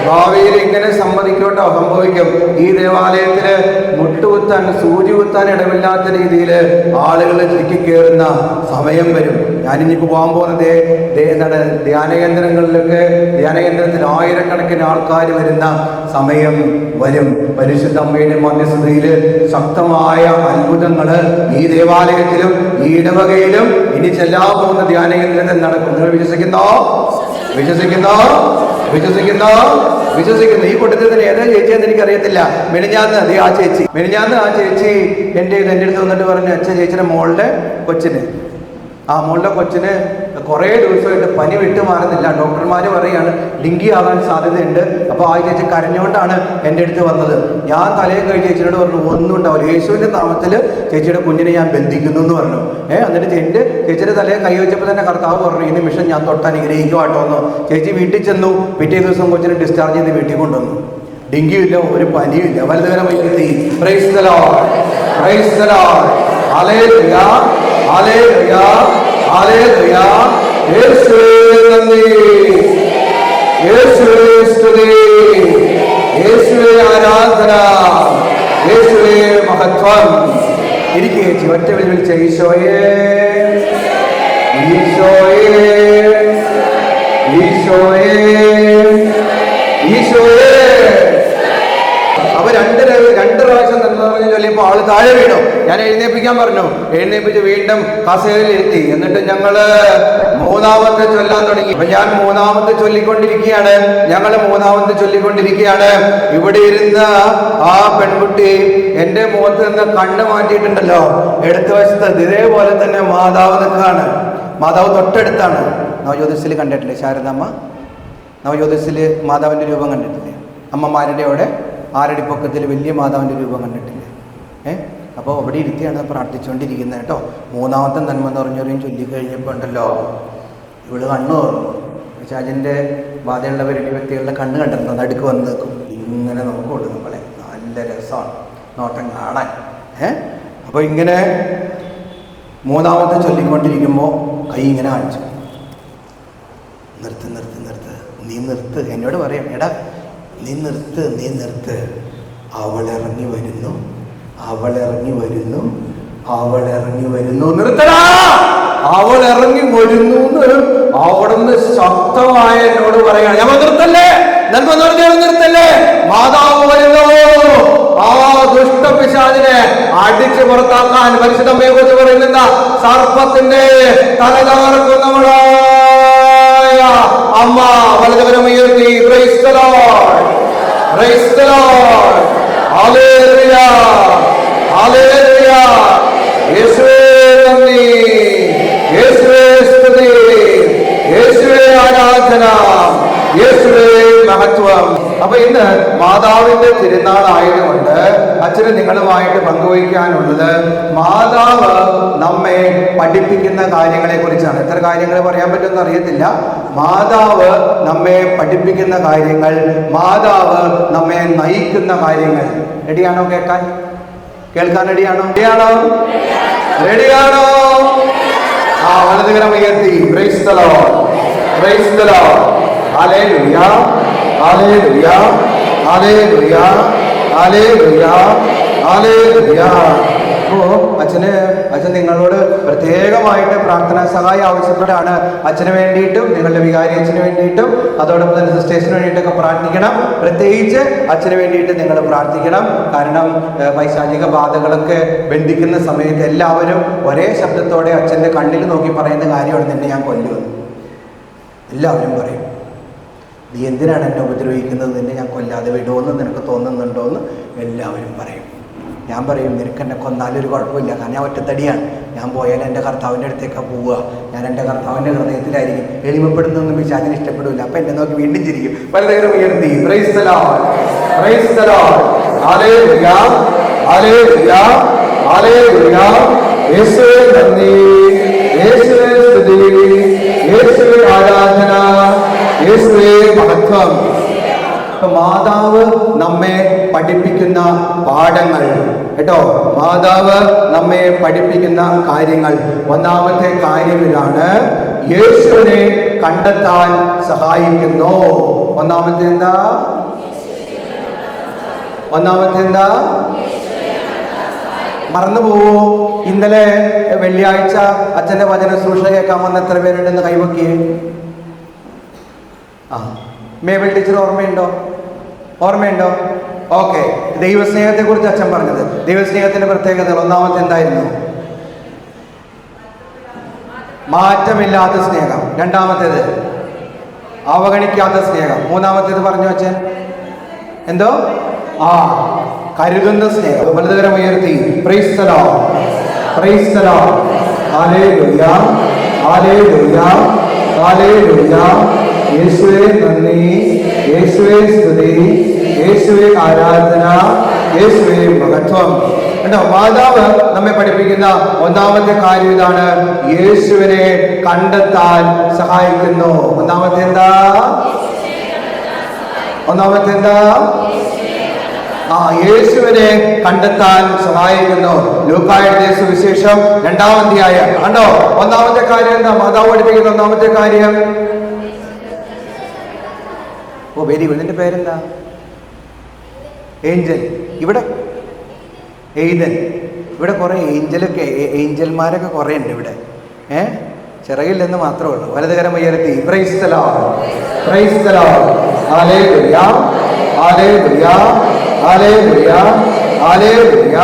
ഭാവിയിൽ ഇങ്ങനെ സമ്മതിക്കോട്ടോ, സംഭവിക്കും. ഈ ദേവാലയത്തില് മുട്ടുകുത്താൻ, സൂചി കുത്താൻ ഇടമില്ലാത്ത രീതിയിൽ ആളുകൾ തിക്കിക്കയറുന്ന സമയം വരും. ഞാനിനിപ്പോൾ പോകാൻ പോകുന്നത് എന്താണ്, ധ്യാനകേന്ദ്രങ്ങളിലൊക്കെ, ധ്യാനകേന്ദ്രത്തിൽ 1000കണക്കിന് ആൾക്കാർ വരുന്ന സമയം വരും. പരിശുദ്ധ അമ്മയുടെ മധ്യസ്ഥതയിൽ ശക്തമായ അത്ഭുതങ്ങൾ ഈ ദേവാലയത്തിലും ഈ ഇടവകയിലും ഇനി ചെല്ലാൻ പോകുന്ന ധ്യാനകേന്ദ്രത്തിൽ നടക്കും. നിങ്ങൾ വിശ്വസിക്കുന്നോ? വിശ്വസിക്കുന്നോ? വിശ്വസിക്കുന്നോ? വിശ്വസിക്കുന്നു. ഈ കൂട്ടത്തിൽ ഏതാ ചേച്ചിയെന്ന് എനിക്കറിയത്തില്ല. മെനിഞ്ഞാന്ന് ആ ചേച്ചി എൻ്റെ അടുത്ത് വന്നിട്ട് പറഞ്ഞു, അച്ഛൻ ചേച്ചിയുടെ മോളുടെ കൊച്ചിന് കുറേ ദിവസമായിട്ട് പനി വിട്ടു മാറുന്നില്ല. ഡോക്ടർമാർ പറയുകയാണ് ഡെങ്കി ആകാൻ സാധ്യതയുണ്ട്. അപ്പോൾ ആ ചേച്ചി കരഞ്ഞുകൊണ്ടാണ് എൻ്റെ അടുത്ത് വന്നത്. ഞാൻ തലയെ കഴിഞ്ഞ് ചേച്ചിയോട് പറഞ്ഞു, ഒന്നും ഉണ്ടാവില്ല, യേശുവിൻ്റെ നാമത്തിൽ ചേച്ചിയുടെ കുഞ്ഞിനെ ഞാൻ ബന്ധിക്കുന്നു എന്ന് പറഞ്ഞു. എന്നിട്ട് എൻ്റെ ചേച്ചിയുടെ തലയെ കൈ വെച്ചപ്പോൾ തന്നെ കർത്താവ് പറഞ്ഞു, ഈ നിമിഷം ഞാൻ തൊട്ടനുഗ്രഹിക്കുവാട്ടോ എന്ന്. ചേച്ചി വീട്ടിൽ ചെന്നു. പിറ്റേ ദിവസം കൊച്ചിനെ ഡിസ്ചാർജ് ചെയ്ത് വീട്ടിൽ കൊണ്ടുവന്നു. ഡെങ്കിയില്ല, ഒരു പനിയില്ല. വലതുകരം ഉയർത്തി, praise the lord, praise the lord, hallelujah, hallelujah, hallelujah. യേശുവേ നന്ദി, യേശുവേ സ്തുതി, യേശുവേ ആരാധന, യേശുവേ മഹത്വം. ഇരിക്കുക ചേച്ചി. ഒറ്റ വിളിച്ച ഈശോയേ, ഈശോയേ, ഈശോയേ, ഈശോയേ. അപ്പൊ രണ്ട് പ്രാവശ്യം നന്മ പറഞ്ഞു ചൊല്ലിയപ്പോൾ ആള് താഴെ വീണു. ഞാൻ എഴുന്നേൽപ്പിക്കാൻ പറഞ്ഞു. എഴുന്നേൽപ്പിച്ച് വീണ്ടും കസേരയിൽ ഇരുത്തി. എന്നിട്ട് ഞങ്ങള് 3ാമത്തെ ചൊല്ലാൻ തുടങ്ങി. അപ്പൊ ഞാൻ 3ാമത്തെ ചൊല്ലിക്കൊണ്ടിരിക്കുകയാണ്. ഇവിടെ ഇരുന്ന ആ പെൺകുട്ടി എന്റെ മുഖത്ത് നിന്ന് കണ്ണ് മാറ്റിയിട്ടുണ്ടല്ലോ. ഇടത് വശത്ത് ഇതേപോലെ തന്നെ മാതാവ് നിൽക്കാണ്. മാതാവ് തൊട്ടടുത്താണ്. നവജ്യോതിസിൽ കണ്ടിട്ടില്ലേ ശാരദാമ്മ? നവജ്യോതിസിൽ മാതാവിന്റെ രൂപം കണ്ടിട്ടില്ലേ? അമ്മമാരുടെ അവിടെ 6 അടി പൊക്കത്തിൽ വലിയ മാതാവിൻ്റെ രൂപം കണ്ടിട്ടില്ലേ? അപ്പോൾ അവിടെ ഇരുത്തിയാണ് പ്രാർത്ഥിച്ചുകൊണ്ടിരിക്കുന്നത് കേട്ടോ. 3ാമത്തെ നന്മ എന്ന് പറഞ്ഞവരെയും ചൊല്ലിക്കഴിഞ്ഞപ്പോൾ ഉണ്ടല്ലോ ഇവള് കണ്ണു തുറന്നു. പിശാചിൻ്റെ ബാധയുള്ളവരുടെ വ്യക്തികളുടെ കണ്ണ് കണ്ടിരുന്നു, നടുക്ക് വന്ന് നിൽക്കും. ഇങ്ങനെ നോക്കുള്ളൂ നമ്മളെ. നല്ല രസമാണ് നോട്ടം കാണാൻ. അപ്പോൾ ഇങ്ങനെ 3ാമത്തെ ചൊല്ലിക്കൊണ്ടിരിക്കുമ്പോൾ കൈ ഇങ്ങനെ കാണിച്ചു, നിർത്ത് നിർത്ത് നിർത്ത്, നീ നിർത്ത്. എന്നോട് പറയാം, എടാ നീ നിർത്ത്, നീ നിർത്ത്. അവളിറങ്ങി വരുന്നു, അവളിറങ്ങി വരുന്നു, അവളിറങ്ങി വരുന്നു. നിർത്തടാ, അവളിറങ്ങി വരുന്നു എന്ന് അവിടുന്ന് ശക്തമായ എന്നോട് പറയാണ്. ഞാൻ നിർത്തല്ലേ, നിർത്തല്ലേ, മാതാവ് വരുന്നു. ആ ദുഷ്ടപിശാചിനെ അടിച്ചു പുറത്താക്കാൻ പരിശുദ്ധമ്മയെ കുറിച്ച് പറയുന്ന സർപ്പത്തിന്റെ തലതാർക്കുന്നവളായ അമ്മ വലതുകരം ഉയർത്തി praise the lord, praise the lord, hallelujah, hallelujah. യേശുവേ നന്ദി, യേശുവേ സ്തുതി, യേശുവേ ആരാധന, യേശുവേ മഹത്വം. അപ്പൊ ഇന്ന് മാതാവിന്റെ തിരുനാളായതുകൊണ്ട് അച്ഛന് നിങ്ങളുമായിട്ട് പങ്കുവയ്ക്കാനുള്ളത് മാതാവ് നമ്മെ പഠിപ്പിക്കുന്ന കാര്യങ്ങളെ കുറിച്ചാണ്. എത്ര കാര്യങ്ങൾ പറയാൻ പറ്റുമെന്ന് അറിയത്തില്ല. മാതാവ് നമ്മെ പഠിപ്പിക്കുന്ന കാര്യങ്ങൾ, മാതാവ് നമ്മെ നയിക്കുന്ന കാര്യങ്ങൾ. റെഡിയാണോ കേൾക്കാൻ? കേൾക്കാൻ റെഡിയാണോ? റെഡിയാണോ? ആ വലതുകരം ഉയർത്തി praise the lord, praise the lord, hallelujah, hallelujah, hallelujah, hallelujah, hallelujah. അപ്പോൾ അച്ഛൻ നിങ്ങളോട് പ്രത്യേകമായിട്ട് പ്രാർത്ഥനാ സഹായം ആവശ്യപ്പെടാണ്. അച്ഛന് വേണ്ടിയിട്ടും നിങ്ങളുടെ വികാരി അച്ഛന് വേണ്ടിയിട്ടും അതോടൊപ്പം തന്നെ സിസ്റ്റേഴ്സിന് വേണ്ടിയിട്ടൊക്കെ പ്രാർത്ഥിക്കണം. പ്രത്യേകിച്ച് അച്ഛന് വേണ്ടിയിട്ട് നിങ്ങൾ പ്രാർത്ഥിക്കണം. കാരണം പൈശാചിക ബാധകളൊക്കെ ബന്ധിക്കുന്ന സമയത്ത് എല്ലാവരും ഒരേ ശബ്ദത്തോടെ അച്ഛൻ്റെ കണ്ണിൽ നോക്കി പറയുന്ന കാര്യമാണ്, നിന്നെ ഞാൻ കൊല്ലുമെന്ന് എല്ലാവരും പറയും. നീ എന്തിനാണ് എന്നെ ഉപദ്രവിക്കുന്നത്, നിന്നെ ഞാൻ കൊല്ലാതെ വിടുമെന്ന് നിനക്ക് തോന്നുന്നുണ്ടോ എന്ന് എല്ലാവരും പറയും. ഞാൻ പറയും, നിനക്ക് എന്നെ കൊന്നാലൊരു കുഴപ്പമില്ല, കാരണം ഞാൻ ഒറ്റത്തടിയാണ്. ഞാൻ പോയാൽ എൻ്റെ കർത്താവിൻ്റെ അടുത്തേക്കാണ് പോവുക. ഞാൻ എൻ്റെ കർത്താവിൻ്റെ ഹൃദയത്തിലായിരിക്കും. എളിമപ്പെടുന്നൊന്നും പിശാചിന് ഇഷ്ടപ്പെടില്ല. അപ്പം എന്നെ നോക്കി വീണ്ടും ചിരിക്കും. പലതരം ഉയർത്തി praise the lord, praise the lord, hallelujah, hallelujah, hallelujah. യേശുവേ നന്ദി, യേശുവേ സ്തുതി, യേശുവേ ആരാധന, യേശുവേ മഹത്വം. മാതാവ് നമ്മെ പഠിപ്പിക്കുന്ന പാഠങ്ങൾ കേട്ടോ, മാതാവ് നമ്മെ പഠിപ്പിക്കുന്ന കാര്യങ്ങൾ. ഒന്നാമത്തെ കാര്യം ഇതാണ്, യേശുവിനെ കണ്ടെത്താൻ സഹായിക്കുന്നു. ഒന്നാമത്തെ എന്താ? മറന്നുപോവോ? ഇന്നലെ വെള്ളിയാഴ്ച അച്ഛൻ്റെ വചന ശുശ്രൂഷ കേൾക്കാൻ വന്ന എത്ര പേരുണ്ടെന്ന് കൈവക്കിയേ? മേബിൾ ടീച്ചർ ഓർമ്മയുണ്ടോ? ഓക്കെ. ദൈവസ്നേഹത്തെ കുറിച്ച് അച്ഛൻ പറഞ്ഞത്, ദൈവസ്നേഹത്തിന്റെ പ്രത്യേകതകൾ. ഒന്നാമത്തെ എന്തായിരുന്നു? മാറ്റമില്ലാത്ത സ്നേഹം. രണ്ടാമത്തേത് അവഗണിക്കാത്ത സ്നേഹം. മൂന്നാമത്തേത് പറഞ്ഞു അച്ഛൻ എന്തോ? കരുതുന്ന സ്നേഹം. വലതുകരം ഉയർത്തി praise the lord, praise the lord, hallelujah, hallelujah, hallelujah. യേശുവേ നന്ദി, യേശുവേ സ്തുതി, യേശുവേ ആരാധന, യേശുവേ മഹത്വം. കണ്ടോ, മാതാവ് നമ്മെ പഠിപ്പിക്കുന്ന ഒന്നാമത്തെ കാര്യം ഇതാണ്, യേശുവിനെ കണ്ടെത്താൻ സഹായിക്കുന്നു. ഒന്നാമത്തെ എന്താ? യേശുവിനെ കണ്ടെത്താൻ സഹായിക്കുന്നു. ലൂക്കായുടെ സുവിശേഷം 2-ാം അധ്യായം കണ്ടോ. ഒന്നാമത്തെ കാര്യം എന്താ മാതാവ് പഠിപ്പിക്കുന്ന? ഒന്നാമത്തെ കാര്യം, വെരി ഗുഡ്. നിന്റെ പേരെന്താ? ഏഞ്ചൽ. ഇവിടെ എയ്തൻ. ഇവിടെ കുറെ ഏഞ്ചൽമാരൊക്കെ കുറെ ഉണ്ട് ഇവിടെ. ചിറകില്ലെന്ന് മാത്രമേ ഉള്ളൂ. വലതുകരം ഉയർത്തി praise the lord, praise the lord, hallelujah, hallelujah, hallelujah, hallelujah.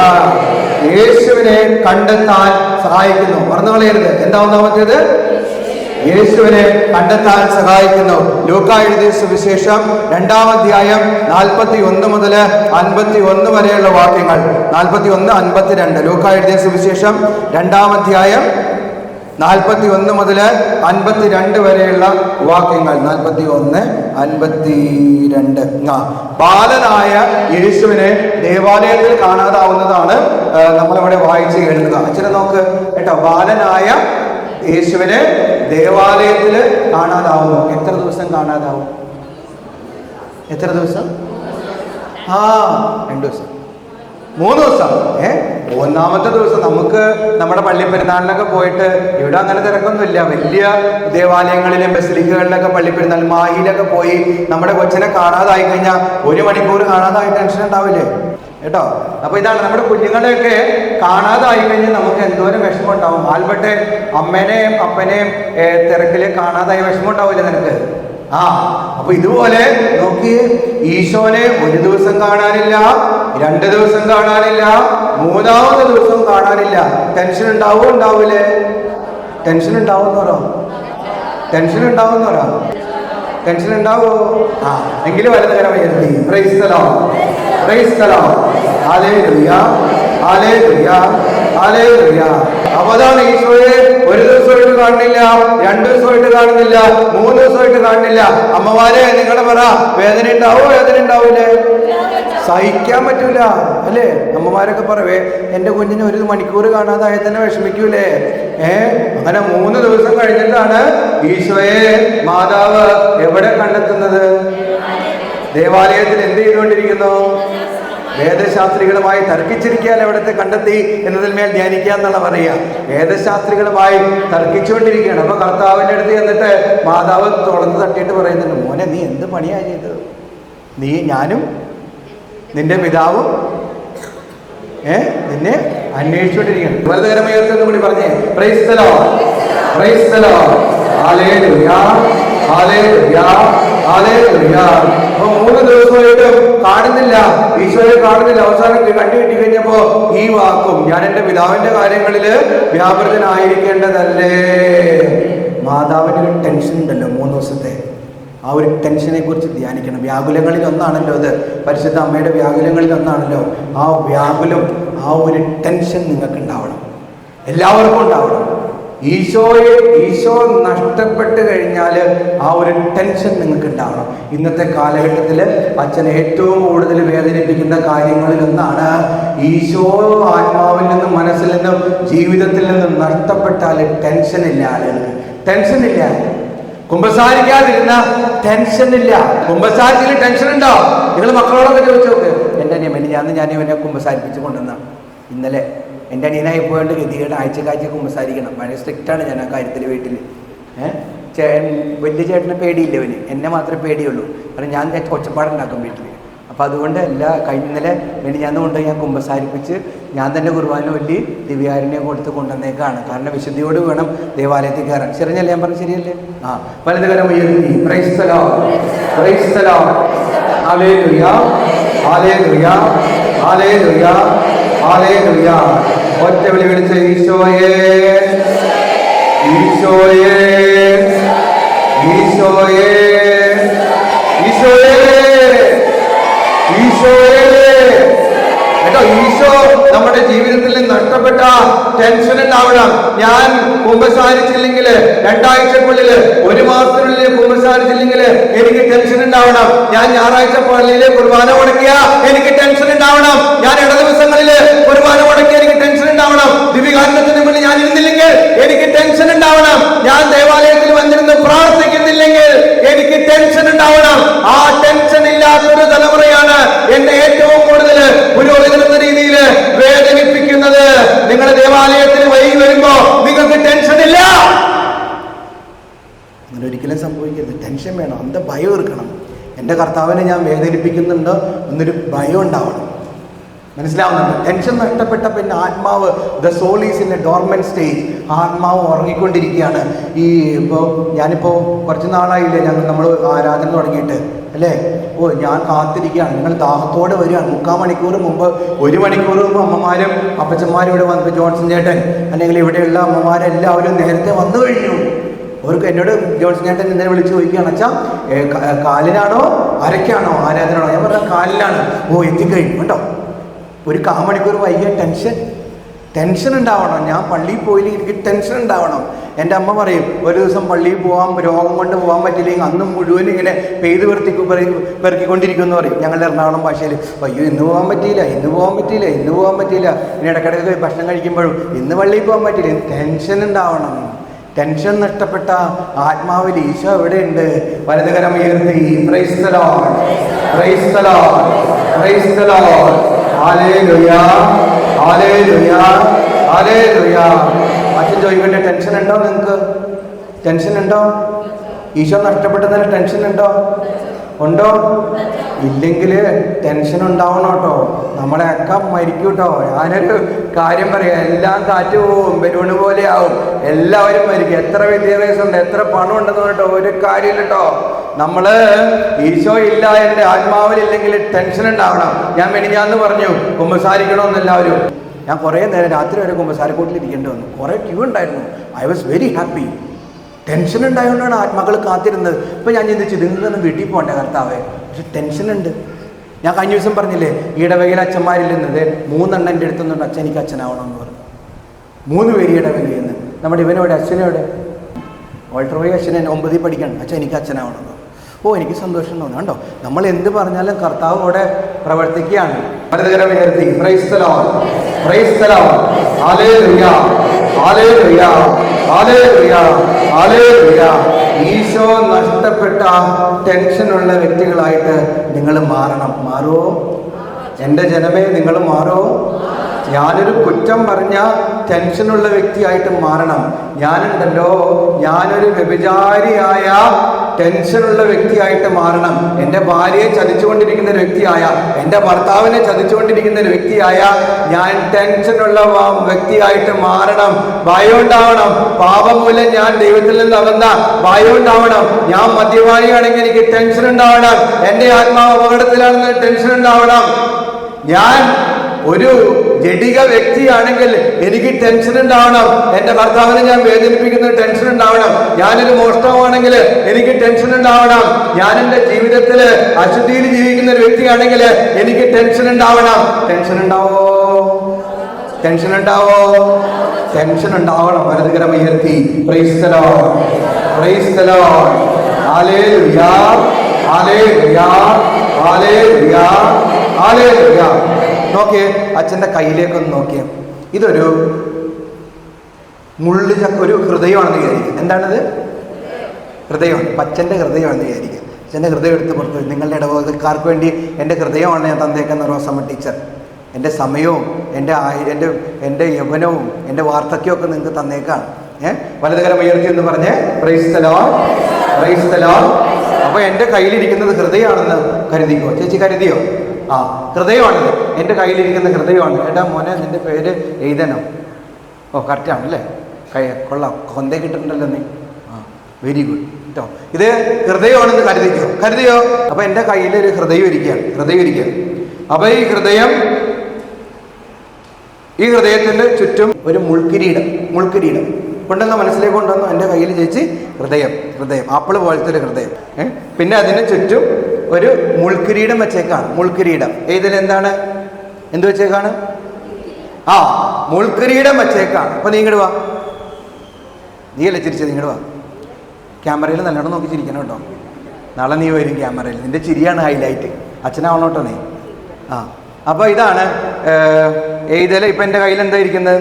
യേശുവിനെ കണ്ടെത്താൻ സഹായിക്കുന്നു. മറന്നു കളയരുത്. എന്താ ഒന്നാമത്തേത്? യേശുവിനെ കണ്ടെത്താൻ സഹായിക്കുന്നു. ലൂക്കാ എഴുതിയ സുവിശേഷം 2-ാം അധ്യായം 41 മുതൽ 51 വരെയുള്ള വാക്യങ്ങൾ. 41, 52. ലൂക്കാ എഴുതിയ സുവിശേഷം 2-ാം അധ്യായം 41 മുതൽ 52 വരെയുള്ള വാക്യങ്ങൾ. 41, 52. ബാലനായ യേശുവിനെ ദേവാലയത്തിൽ കാണാതാവുന്നതാണ് നമ്മളിവിടെ വായിച്ച് എഴുതുക. അച്ഛനെ നോക്ക് കേട്ടോ. ബാലനായ യേശുവിനെ ദേവാലയത്തിൽ കാണാതാവുന്നു. എത്ര ദിവസം കാണാതാവും? എത്ര ദിവസം? 2 ദിവസം, 3 ദിവസം. ഒന്നാമത്തെ ദിവസം നമുക്ക് നമ്മുടെ പള്ളിപ്പെരുന്നാളിനൊക്കെ പോയിട്ട് ഇവിടെ അങ്ങനെ തിരക്കൊന്നുമില്ല. വലിയ ദേവാലയങ്ങളിലും ബസിലിക്കകളിലൊക്കെ പള്ളിപ്പെരുന്നാൾ മാഹിയിലൊക്കെ പോയി നമ്മുടെ കൊച്ചിനെ കാണാതായി കഴിഞ്ഞാൽ 1 മണിക്കൂർ കാണാതായി ടെൻഷൻ ഉണ്ടാവില്ലേ കേട്ടോ. അപ്പൊ ഇതാണ് നമ്മുടെ കുഞ്ഞുങ്ങളെയൊക്കെ കാണാതായി കഴിഞ്ഞാൽ നമുക്ക് എന്തോരം വിഷമം ഉണ്ടാവും. ആൽബർട്ടെ അമ്മേനെയും അപ്പനെയും തിരക്കില് കാണാതായി വിഷമം ഉണ്ടാവില്ലേ നിനക്ക്? അപ്പൊ ഇതുപോലെ നോക്കി, ഈശോനെ 1 ദിവസം കാണാനില്ല, 2 ദിവസം കാണാനില്ല, 3-ാമത്തെ ദിവസം കാണാനില്ല. ടെൻഷൻ ഉണ്ടാവോ? ഉണ്ടാവൂലേ? ടെൻഷൻ ഉണ്ടാവുന്നോരോ? ടെൻഷൻ ഉണ്ടാവുന്നോരോ? ടെൻഷൻ ഉണ്ടാവോ? എങ്കിലും വലതുകരം ഉയർത്തി. Praise the lord, praise the lord, hallelujah, hallelujah, hallelujah. അപ്പൊ അതാണ് ഈശോയെ 1 ദിവസമായിട്ട് കാണുന്നില്ല, 2 ദിവസമായിട്ട് കാണുന്നില്ല, 3 ദിവസമായിട്ട് കാണുന്നില്ല. അമ്മമാരെ നിങ്ങളെ പറ, വേദന ഉണ്ടാവോ? വേദന ഉണ്ടാവൂലേ? സഹിക്കാൻ പറ്റൂല അല്ലേ? അമ്മമാരൊക്കെ പറവേ എൻ്റെ കുഞ്ഞിന് 1 മണിക്കൂർ കാണാതായി തന്നെ വിഷമിക്കൂലേ? അങ്ങനെ 3 ദിവസം കഴിഞ്ഞിട്ടാണ് ഈശോയെ മാതാവ് എവിടെ കണ്ടെത്തുന്നത്? ദേവാലയത്തിൽ എന്ത് ചെയ്തുകൊണ്ടിരിക്കുന്നു? വേദശാസ്ത്രികളുമായി തർക്കിച്ചിരിക്കാൻ എവിടത്തെ കണ്ടെത്തി എന്നതിൽ മേൽ ധ്യാനിക്കുക എന്നുള്ള പറയുക. വേദശാസ്ത്രികളുമായി തർക്കിച്ചുകൊണ്ടിരിക്കുകയാണ്. അപ്പൊ കർത്താവിൻ്റെ അടുത്ത് എന്നിട്ട് മാതാവ് തുറന്ന് തട്ടിയിട്ട് പറയുന്നുണ്ട്, മോനെ നീ എന്ത് പണിയാ ചെയ്തത്? ഞാനും നിന്റെ പിതാവും നിന്നെ അന്വേഷിച്ചുകൊണ്ടിരിക്കുകയാണ്. വലതുകരമേർക്കെന്ന് കൂടി പറഞ്ഞേ. Praise the lord, praise the lord, hallelujah, hallelujah, hallelujah. അപ്പൊ 3 ദിവസമായിട്ട് കാണുന്നില്ല, ഈശോയെ കാണുന്നില്ല. അവസാനം കണ്ടുകിട്ടി കഴിഞ്ഞപ്പോ ഈ വാക്കും, ഞാൻ എൻ്റെ പിതാവിന്റെ കാര്യങ്ങളില് വ്യാപൃതനായിരിക്കേണ്ടതല്ലേ. മാതാവിന്റെ ഒരു ടെൻഷൻ ഉണ്ടല്ലോ 3 ദിവസത്തെ. ആ ഒരു ടെൻഷനെ കുറിച്ച് ധ്യാനിക്കണം. വ്യാകുലങ്ങളിൽ ഒന്നാണല്ലോ അത്. പരിശുദ്ധ അമ്മയുടെ വ്യാകുലങ്ങളിൽ ഒന്നാണല്ലോ ആ വ്യാകുലം. ആ ഒരു ടെൻഷൻ നിങ്ങൾക്ക് ഉണ്ടാവണം, എല്ലാവർക്കും ഉണ്ടാവണം. ഈശോ നഷ്ടപ്പെട്ട് കഴിഞ്ഞാൽ ആ ഒരു ടെൻഷൻ നിങ്ങൾക്ക് ഉണ്ടാവണം. ഇന്നത്തെ കാലഘട്ടത്തിൽ അച്ഛനെ ഏറ്റവും കൂടുതൽ വേദനിപ്പിക്കുന്ന കാര്യങ്ങളിലൊന്നാണ് ഈശോ ആത്മാവിൽ നിന്നും മനസ്സിൽ നിന്നും ജീവിതത്തിൽ നിന്നും നഷ്ടപ്പെട്ടാൽ ടെൻഷനില്ല. ആളുകൾക്ക് ടെൻഷനില്ല. കുമ്പസാരിക്കാതിരുന്ന ടെൻഷനില്ല. കുമ്പസാരിക്കൽ ടെൻഷൻ ഉണ്ടോ? നിങ്ങൾ മക്കളോടൊക്കെ ചോദിച്ചു നോക്ക്. എൻ്റെ അനിയൻ ഞാൻ ഇവനെ കുമ്പസാരിപ്പിച്ച് കൊണ്ടുവന്നാണ്. ഇന്നലെ എൻ്റെ അനിയനായി പോയിട്ട് ഗതികേട് ആഴ്ചക്കാഴ്ച കുമ്പസാരിക്കണം. വളരെ സ്ട്രിക്റ്റാണ് ഞാൻ ആ കാര്യത്തിൽ. വീട്ടിൽ വലിയ ചേട്ടന് പേടിയില്ല, അവന് എന്നെ മാത്രമേ പേടിയുള്ളൂ. കാരണം ഞാൻ ഒച്ചപ്പാടുണ്ടാക്കും വീട്ടിൽ. അപ്പം അതുകൊണ്ട് ഇന്നലെ ഞാൻ കൊണ്ടുപോയി ഞാൻ കുമ്പസാരിപ്പിച്ച് ഞാൻ തന്നെ കുർബാന വലിയ ദിവ്യാരണ്യം കൊടുത്ത് കൊണ്ടുവന്നേക്കാണ്. കാരണം വിശുദ്ധിയോട് വേണം ദേവാലയത്തിൽ കയറാൻ. ശരിയല്ലേ? ഞാൻ പറഞ്ഞു ശരിയല്ലേ? വലതുകരം ഉയർത്തി. Praise the lord, praise the lord, hallelujah, hallelujah, hallelujah, hallelujah. ഒറ്റ വിളി വിളിച്ച് ഈശോയേ, ഈശോയേ, ഈശോയേ, ഈശോയേ, ഈശോയേ. കേട്ടോ, ഈശോ നമ്മുടെ ജീവിതത്തിൽ നിന്ന് നഷ്ടപ്പെട്ട ടെൻഷൻ ഉണ്ടാവണം. ഞാൻ കുമ്പസാരിച്ചില്ലെങ്കിൽ 2 ആഴ്ചക്കുള്ളിൽ 1 മാസത്തിനുള്ളിൽ കുമ്പസാരിച്ചില്ലെങ്കിൽ എനിക്ക് ടെൻഷൻ ഉണ്ടാവണം. ഞാൻ ഞായറാഴ്ച പള്ളിയിലെ കുർബാന മുടക്കിയ എനിക്ക് ടെൻഷൻ ഉണ്ടാവണം. ഞാൻ ഇട ദിവസങ്ങളിൽ കുർബാന മുടക്കിയ എനിക്ക് ടെൻഷൻ ഉണ്ടാവണം. ദിവ്യകാരുണ്യത്തിന് മുന്നിൽ ഞാൻ ഇരുന്നില്ലെങ്കിൽ എനിക്ക് ടെൻഷൻ ഉണ്ടാവണം. ഞാൻ ദേവാലയത്തിൽ വന്നിരുന്ന് പ്രാർത്ഥിക്കുന്നില്ലെങ്കിൽ എനിക്ക് ടെൻഷൻ ഉണ്ടാവണം. ആ ടെൻഷൻ ഇല്ലാത്തൊരു തലമുറയാണ് എന്നെ ഏറ്റവും കൂടുതൽ പുരോഹിതൻ എന്ന രീതിയിൽ വേദനിപ്പിക്കുന്നത്. നിങ്ങളുടെ ദേവാലയത്തിൽ വൈകി വരുമ്പോ നിങ്ങൾക്ക് ടെൻഷൻ ഇല്ല. അങ്ങനെ ഒരിക്കലും സംഭവിക്കരുത്. ടെൻഷൻ വേണം, എന്താ ഭയം ഇരിക്കണം. എൻ്റെ കർത്താവിനെ ഞാൻ വേദനിപ്പിക്കുന്നുണ്ടോ എന്നൊരു ഭയം ഉണ്ടാവണം. മനസ്സിലാവുന്നുണ്ട്? ടെൻഷൻ നഷ്ടപ്പെട്ട പിന്നെ ആത്മാവ്, the soul is in a dormant stage. ആത്മാവ് ഉറങ്ങിക്കൊണ്ടിരിക്കുകയാണ്. ഞാനിപ്പോൾ കുറച്ച് നാളായില്ലേ നമ്മൾ ആരാധന തുടങ്ങിയിട്ട് അല്ലേ? ഞാൻ കാത്തിരിക്കുകയാണ്. നിങ്ങൾ ദാഹത്തോടെ വരികയാണ്. 3/4 മണിക്കൂർ മുമ്പ്, 1 മണിക്കൂർ മുമ്പ് അമ്മമാരും അപ്പച്ചന്മാരും ഇവിടെ വന്നു. ജോൺസൺ ചേട്ടൻ അല്ലെങ്കിൽ ഇവിടെയുള്ള അമ്മമാരെല്ലാവരും നേരത്തെ വന്നു കഴിഞ്ഞു. അവർക്ക് എന്നോട് ജോൺസൺ ചേട്ടൻ ഇന്നലെ വിളിച്ച് ചോദിക്കുകയാണ്, അച്ഛാ കാലിനാണോ അരയ്ക്കാണോ ആരാധന? ഞാൻ പറഞ്ഞ കാലിലാണ്. എത്തിക്കഴിഞ്ഞു കേട്ടോ. 1/4 മണിക്കൂർ വൈകിയ ടെൻഷൻ. ടെൻഷൻ ഉണ്ടാവണം. ഞാൻ പള്ളിയിൽ പോയില്ലെങ്കിൽ എനിക്ക് ടെൻഷൻ ഉണ്ടാവണം. എൻ്റെ അമ്മ പറയും, ഒരു ദിവസം പള്ളിയിൽ പോകാൻ രോഗം കൊണ്ട് പോകാൻ പറ്റില്ലെങ്കിൽ അന്നും മുഴുവൻ ഇങ്ങനെ പെയ്ത് പെറുക്കിക്കൊണ്ടിരിക്കുമെന്ന് പറയും ഞങ്ങളുടെ എറണാകുളം ഭാഷയിൽ. അയ്യോ ഇന്ന് പോകാൻ പറ്റിയില്ല, ഇന്ന് പോകാൻ പറ്റിയില്ല, ഇന്ന് പോകാൻ പറ്റിയില്ല. പിന്നെ ഇടയ്ക്കിടയ്ക്ക് ഭക്ഷണം കഴിക്കുമ്പോഴും ഇന്ന് പള്ളിയിൽ പോകാൻ പറ്റില്ല. ടെൻഷൻ ഉണ്ടാവണം. ടെൻഷൻ നഷ്ടപ്പെട്ട ആത്മാവിൽ ഈശോ എവിടെയുണ്ട്? വലതുകരം ഉയർത്തി praise the lord, praise the lord, praise the lord. Hallelujah, hallelujah, hallelujah. അച്ഛൻ ചോദിക്കട്ടെ, ടെൻഷൻ ഉണ്ടോ നിങ്ങൾക്ക്? ടെൻഷൻ ഉണ്ടോ? ഈശോ നഷ്ടപ്പെട്ടതിന് ടെൻഷൻ ഉണ്ടോ? ഉണ്ടോ? ഇല്ലെങ്കിൽ ടെൻഷൻ ഉണ്ടാവണം കേട്ടോ. നമ്മളെ ഒക്കെ മരിക്കും കേട്ടോ. ഞാനൊരു കാര്യം പറയാം, എല്ലാം കാറ്റ് പോവും, ബലൂണ് പോലെ ആവും, എല്ലാവരും മരിക്കും. എത്ര വിദ്യാഭ്യാസം ഉണ്ട്, എത്ര പണം ഉണ്ടെന്ന് പറഞ്ഞിട്ടോ ഒരു കാര്യമില്ല കേട്ടോ. നമ്മള് ഈശോ ഇല്ല, എൻ്റെ ആത്മാവിലില്ലെങ്കിൽ ടെൻഷൻ ഉണ്ടാവണം. ഞാൻ മെനിഞ്ഞാന്ന് പറഞ്ഞു കുമ്പസാരിക്കണമെന്ന് എല്ലാവരും. ഞാൻ കുറേ നേരം രാത്രി വരെ കുമ്പസാരക്കൂട്ടിൽ ഇരിക്കേണ്ടി വന്നു. കുറേ ക്യൂ ഉണ്ടായിരുന്നു. I was very happy. Tension ഉണ്ടായതുകൊണ്ടാണ് ആത്മാക്കൾ കാത്തിരുന്നത്. ഇപ്പം ഞാൻ ചിന്തിച്ചു, ഇതിൽ വീട്ടിൽ പോകണ്ടേ കർത്താവേ? പക്ഷെ ടെൻഷനുണ്ട്. ഞാൻ കഴിഞ്ഞ ദിവസം പറഞ്ഞില്ലേ, ഇടവകയിൽ അച്ഛന്മാരില്ലെന്നത് 3 എണ്ണം എൻ്റെ അടുത്തുന്നുണ്ട്, അച്ഛൻ എനിക്ക് അച്ഛനാവണമെന്ന് പറഞ്ഞു. 3 പേര് ഇടവകയിൽ നിന്ന്. നമ്മുടെ ഇവനോടെ അച്ഛനോടെ ഓൾട്ടർ പോയി അച്ഛനെ 9ൽ പഠിക്കണം, അച്ഛൻ എനിക്ക് അച്ഛനാവണമെന്ന്. ഓ എനിക്ക് സന്തോഷം തോന്നുന്നു കണ്ടോ. നമ്മൾ എന്ത് പറഞ്ഞാലും കർത്താവ് അവിടെ പ്രവർത്തിക്കുകയാണ്. വലതുകരം ഉയർത്തി praise the lord, praise the lord. Hallelujah, hallelujah, hallelujah, hallelujah. Eesho നഷ്ടപ്പെട്ട ടെൻഷനുള്ള വ്യക്തികളായിട്ട് നിങ്ങൾ മാറണം. മാറുമോ എൻ്റെ ജനമേ? നിങ്ങൾ മാറുമോ? ഞാനൊരു കുറ്റം പറഞ്ഞ ടെൻഷനുള്ള വ്യക്തിയായിട്ട് മാറണം. ഞാനുണ്ടല്ലോ, ഞാനൊരു വ്യഭിചാരിയായ ടെൻഷനുള്ള വ്യക്തിയായിട്ട് മാറണം. എൻ്റെ ഭാര്യയെ ചതിച്ചുകൊണ്ടിരിക്കുന്ന ഒരു വ്യക്തിയായ, എൻ്റെ ഭർത്താവിനെ ചതിച്ചുകൊണ്ടിരിക്കുന്ന ഒരു വ്യക്തിയായ ഞാൻ ടെൻഷനുള്ള വ്യക്തിയായിട്ട് മാറണം. ഭയം ഉണ്ടാവണം. പാപം മൂലം ഞാൻ ദൈവത്തിൽ നിന്ന് അകന്ന ഭയം ഉണ്ടാവണം. ഞാൻ മദ്യപാനിയാണെങ്കിൽ എനിക്ക് ടെൻഷൻ ഉണ്ടാവണം. എൻ്റെ ആത്മാവ് അപകടത്തിലാണെന്ന് ടെൻഷൻ ഉണ്ടാവണം. ഞാൻ ഒരു ജഡിക വ്യക്തിയാണെങ്കിൽ എനിക്ക് ടെൻഷൻ ഉണ്ടാവണം. എൻ്റെ ഭർത്താവിനെ ഞാൻ വേദനിപ്പിക്കുന്ന ടെൻഷൻ ഉണ്ടാവണം. ഞാനൊരു മോഷ്ടാവാണെങ്കിൽ എനിക്ക് ടെൻഷൻ ഉണ്ടാവണം. ഞാൻ എൻ്റെ ജീവിതത്തിൽ അശുദ്ധിയിൽ ജീവിക്കുന്ന ഒരു വ്യക്തിയാണെങ്കിൽ എനിക്ക് ടെൻഷൻ ഉണ്ടാവണം. ടെൻഷൻ ഉണ്ടാവോ? ടെൻഷൻ ഉണ്ടാവോ? ടെൻഷൻ ഉണ്ടാവണം. വലതുകരം ഉയർത്തി praise the lord, praise the lord. Hallelujah, hallelujah, hallelujah, hallelujah. നോക്കിയേ, അച്ഛൻ്റെ കയ്യിലേക്കൊന്ന് നോക്കിയേ. ഇതൊരു ഒരു ഹൃദയമാണെന്ന് വിചാരിക്കുക. എന്താണത്? ഹൃദയമാണ്. പച്ചൻ്റെ ഹൃദയമാണെന്ന് വിചാരിക്കുക. അച്ഛൻ്റെ ഹൃദയം എടുത്ത് പുറത്ത് നിങ്ങളുടെ ഇടവകക്കാർക്ക് വേണ്ടി എൻ്റെ ഹൃദയമാണ് ഞാൻ തന്നേക്കുന്ന റോസമ്മ ടീച്ചർ. എൻ്റെ സമയവും എൻ്റെ യൗവനവും എൻ്റെ വാർദ്ധക്യമൊക്കെ നിങ്ങൾക്ക് തന്നേക്കാണ്. വലതുകരം ഉയർത്തി എന്ന് പറഞ്ഞ് price the lord, praise the Lord. അപ്പോൾ എൻ്റെ കയ്യിലിരിക്കുന്നത് ഹൃദയമാണെന്ന് കരുതിക്കോ. ചേച്ചി കരുതിയോ? ആ, ഹൃദയമാണിത്. എൻ്റെ കയ്യിലിരിക്കുന്ന ഹൃദയമാണ്. ഏട്ടാ മോനെ, നിൻ്റെ പേര് എഴുതണം. ഓ കറക്റ്റാണല്ലേ, കൊള്ളാം, കൊന്തേ കിട്ടുന്നുണ്ടല്ലോ നീ. ആ വെരി ഗുഡ് കേട്ടോ. ഇത് ഹൃദയമാണെന്ന് കരുതിയോ? അപ്പോൾ എൻ്റെ കയ്യിലൊരു ഹൃദയം ഇരിക്കുകയാണ്. അപ്പോൾ ഈ ഹൃദയത്തിൻ്റെ ചുറ്റും ഒരു മുൾക്കിരീടം കൊണ്ടുവന്ന മനസ്സിലേക്ക് കൊണ്ടുവന്നു. എൻ്റെ കയ്യിൽ ചേച്ചി ഹൃദയം, ആപ്പിള് പോലത്തെ ഒരു ഹൃദയം. പിന്നെ അതിന് ചുറ്റും ഒരു മുൾക്കിരീടം വെച്ചേക്കാണ്. മുൾക്കിരീടം ഇതിലെന്താണ്? എന്ത് വെച്ചേക്കാണ്? ആ, മുൾക്കിരീടം വെച്ചേക്കാണ്. അപ്പൊ നീ ഇങ്ങോട്ട് വാ. നീയല്ലേ ചിരിച്ചത്? ഇങ്ങോട്ട് വാ. ക്യാമറയിൽ നല്ലോണം നോക്കി ചിരിക്കണം കേട്ടോ. നാളെ നീ വരും ക്യാമറയിൽ. നിന്റെ ചിരിയാണ് ഹൈലൈറ്റ്. അച്ഛനാവണം കേട്ടോ നീ. ആ, അപ്പൊ ഇതാണ് ഇതിൽ. ഇപ്പൊ എൻ്റെ കയ്യിൽ എന്താ ഇരിക്കുന്നത്?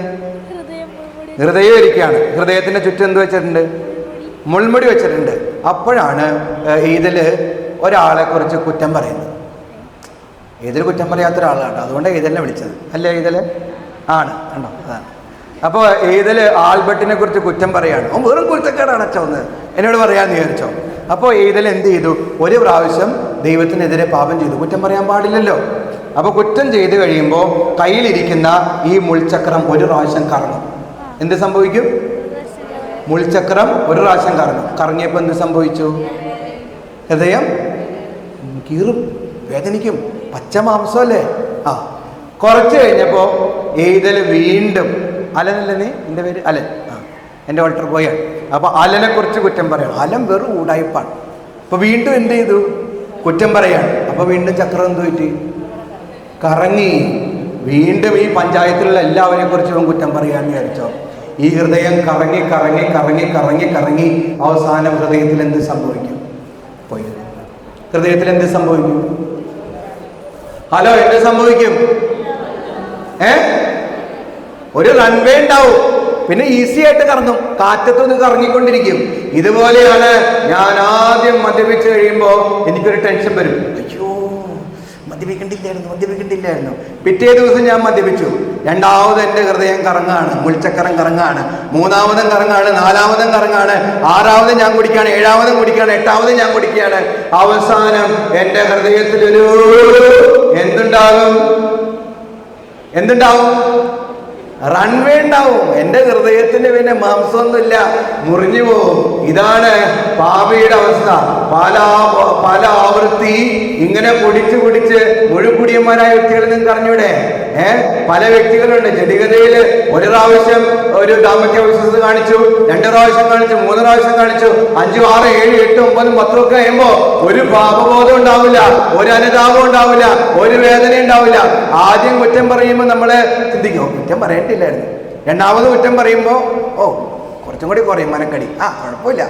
ഹൃദയം ഇരിക്കുകയാണ്. ഹൃദയത്തിന്റെ ചുറ്റും എന്ത് വെച്ചിട്ടുണ്ട്? മുൾമുടി വെച്ചിട്ടുണ്ട്. അപ്പോഴാണ് ഇതിൽ ഒരാളെ കുറിച്ച് കുറ്റം പറയുന്നത്. ഇതിൽ കുറ്റം പറയാത്ത ഒരാളാണ്. അതുകൊണ്ട് ഇതിനെ വിളിച്ചത് അല്ലേ? ഇതിൽ ആണ് കണ്ടോ? അതാണ്. അപ്പോൾ ഇതിൽ ആൽബർട്ടിനെ കുറിച്ച് കുറ്റം പറയാണ്. അവൻ വെറും കുറ്റക്കാരാണ് അച്ഛൻ ഒന്ന് എന്നോട് പറയാമെന്ന് വിചാരിച്ചോ. അപ്പോൾ ഇതിൽ എന്ത് ചെയ്തു? ഒരു പ്രാവശ്യം ദൈവത്തിനെതിരെ പാപം ചെയ്തു. കുറ്റം പറയാൻ പാടില്ലല്ലോ. അപ്പോൾ കുറ്റം ചെയ്ത് കഴിയുമ്പോൾ കയ്യിലിരിക്കുന്ന ഈ മുൾചക്രം ഒരു പ്രാവശ്യം കറങ്ങും. എന്ത് സംഭവിക്കും? മുൾചക്രം ഒരു പ്രാവശ്യം കറങ്ങിയപ്പോൾ എന്ത് സംഭവിച്ചു? ഹൃദയം കീറും, വേദനിക്കും. പച്ച മാംസമല്ലേ? ആ, കുറച്ച് കഴിഞ്ഞപ്പോൾ ഇതിൽ വീണ്ടും അലനല്ലേ? നീ എൻ്റെ പേര് അലൻ. ആ, എൻ്റെ ഓൾട്ടർ ബോയാണ്. അപ്പോൾ അലനെ കുറിച്ച് കുറ്റം പറയണം. അലൻ വെറും ഊടായിപ്പാണ്. അപ്പോൾ വീണ്ടും എന്ത് ചെയ്തു? കുറ്റം പറയാണ്. അപ്പോൾ വീണ്ടും ചക്രം എന്ത് പറ്റി? കറങ്ങി. വീണ്ടും ഈ പഞ്ചായത്തിലുള്ള എല്ലാവരെയും കുറിച്ചും കുറ്റം പറയാമെന്ന് വിചാരിച്ചോ? ഈ ഹൃദയം കറങ്ങി കറങ്ങി കറങ്ങി കറങ്ങി കറങ്ങി അവസാനം ഹൃദയത്തിൽ എന്ത് സംഭവിക്കും? പോയി ഹൃദയത്തിൽ എന്ത് സംഭവിക്കും? ഹലോ, എന്ത് സംഭവിക്കും? ഒരു റൺവേ ഉണ്ടാവും, പിന്നെ ഈസി ആയിട്ട് കറങ്ങും, കാറ്റത്തൊന്ന് കറങ്ങിക്കൊണ്ടിരിക്കും. ഇതുപോലെയാണ് ഞാൻ ആദ്യം മദ്യപിച്ച് കഴിയുമ്പോൾ എനിക്കൊരു ടെൻഷൻ വരും. അയ്യോ, മദ്യപിക്കണ്ടില്ലായിരുന്നു. പിറ്റേ ദിവസം ഞാൻ മദ്യപിച്ചു. രണ്ടാമത് എൻ്റെ ഹൃദയം കറങ്ങാണ്, മുൾച്ചക്കരം കറങ്ങാണ്, മൂന്നാമതും കറങ്ങാണ്, നാലാമതും കറങ്ങാണ്, ആറാമതും ഞാൻ കുടിക്കുകയാണ്, ഏഴാമതും കുടിക്കുകയാണ്, എട്ടാമതും ഞാൻ കുടിക്കുകയാണ്. അവസാനം എൻ്റെ ഹൃദയത്തിലൊരു എന്തുണ്ടാവും? റൺവേ ഉണ്ടാവും. എൻ്റെ ഹൃദയത്തിന് പിന്നെ മാംസമൊന്നുമില്ല, മുറിഞ്ഞു പോകും. ഇതാണ് പാപിയുടെ അവസ്ഥ. പല ആവൃത്തി ഇങ്ങനെ കുടിച്ച് മുഴുക്കുടിയന്മാരായ വ്യക്തികളിൽ നിന്ന് അറിഞ്ഞൂടെ? പല വ്യക്തികളുണ്ട് ജഡികതയിൽ. ഒരു പ്രാവശ്യം ഒരു ദാമ്പത്യ വിശ്വസത കാണിച്ചു, 2 പ്രാവശ്യം കാണിച്ചു, 3 പ്രാവശ്യം കാണിച്ചു, 5, 6, 7, 8, 9, 10 ഒക്കെ കഴിയുമ്പോ ഒരു പാപബോധം ഉണ്ടാവില്ല, ഒരു അനുതാപം ഉണ്ടാവില്ല, ഒരു വേദന ഉണ്ടാവില്ല. ആദ്യം കുറ്റം പറയുമ്പോൾ നമ്മള് ചിന്തിക്കും, കുറ്റം പറയേണ്ടില്ലായിരുന്നു. രണ്ടാമത് കുറ്റം പറയുമ്പോ കുറച്ചും കൂടി കുറയും മനക്കടി, കുഴപ്പമില്ല.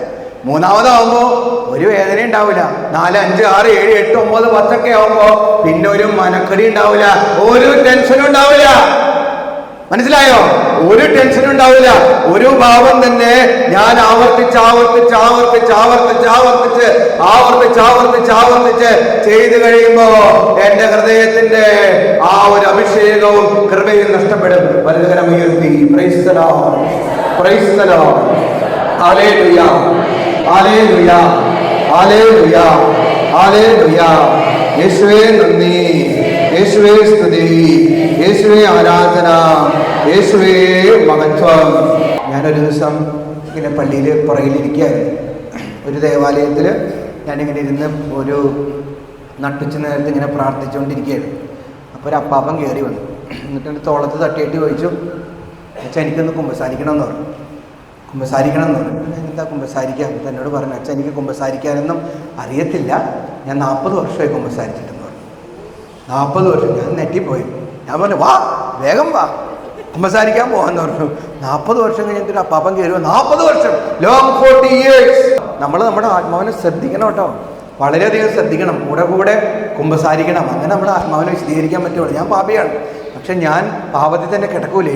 മൂന്നാമതാവുമ്പോ ഒരു വേദന ഉണ്ടാവില്ല. 4, 5, 6, 7, 8, 9, 10 ഒക്കെ ആവുമ്പോ പിന്നെ ഒരു മനക്കടി ഉണ്ടാവില്ല, ഒരു ടെൻഷനും ഉണ്ടാവില്ല. മനസ്സിലായോ? ഒരു ടെൻഷനും ഉണ്ടാവില്ല. ഒരു ഭാവം തന്നെ ഞാൻ ആവർത്തിച്ച് ചെയ്തു കഴിയുമ്പോ എന്റെ ഹൃദയത്തിന്റെ ആ ഒരു അഭിഷേകവും കൃപയും നഷ്ടപ്പെടും. വലതുകരം ഉയർത്തി praise the lord, praise the lord, hallelujah, hallelujah, hallelujah, hallelujah. യേശുവേ നന്ദി, യേശുവേ സ്തുതി, യേശുവേ ആരാധന, യേശുവേ മഹത്വം. ഞാനൊരു ദിവസം ഇങ്ങനെ പള്ളിയിൽ പുറകിലിരിക്കുകയായിരുന്നു. ഒരു ദേവാലയത്തിൽ ഞാനിങ്ങനെ ഇരുന്ന് ഒരു നട്ടുച്ച നേരത്ത് ഇങ്ങനെ പ്രാർത്ഥിച്ചുകൊണ്ടിരിക്കുകയായിരുന്നു. അപ്പോൾ ഒരു അപ്പാപ്പൻ കയറി വന്നു. എന്നിട്ട് എൻ്റെ തോളത്ത് തട്ടിയിട്ട് ചോദിച്ചു, അച്ഛാ എനിക്കൊന്ന് കുമ്പസാരിക്കണമെന്ന് പറഞ്ഞു. കുമ്പസാരിക്കണം എന്ന് പറഞ്ഞു. എന്താ കുമ്പസാരിക്കുക? അപ്പോൾ എന്നോട് പറഞ്ഞു, അച്ഛാ എനിക്ക് കുമ്പസാരിക്കാനൊന്നും അറിയത്തില്ല, ഞാൻ 40 വർഷമായി കുമ്പസാരിച്ചിട്ടെന്ന് പറഞ്ഞു. 40 വർഷം. ഞാൻ നെറ്റിപ്പോയി. ഞാൻ പറഞ്ഞു, വാ വേഗം വാ, കുമ്പസാരിക്കാൻ പോകാമെന്ന് പറഞ്ഞു. 40 വർഷം കഴിഞ്ഞിട്ട് ഒരു അപ്പാപ്പൻ കയറുക. 40 വർഷം, ലോങ് 40 years. നമ്മൾ നമ്മുടെ ആത്മാവിനെ ശ്രദ്ധിക്കണം കേട്ടോ, വളരെയധികം ശ്രദ്ധിക്കണം. കൂടെ കുമ്പസാരിക്കണം. അങ്ങനെ നമ്മുടെ ആത്മാവിനെ വിശദീകരിക്കാൻ പറ്റുള്ളൂ. ഞാൻ പാപിയാണ്, പക്ഷെ ഞാൻ പാപത്തിൽ തന്നെ കിടക്കൂല.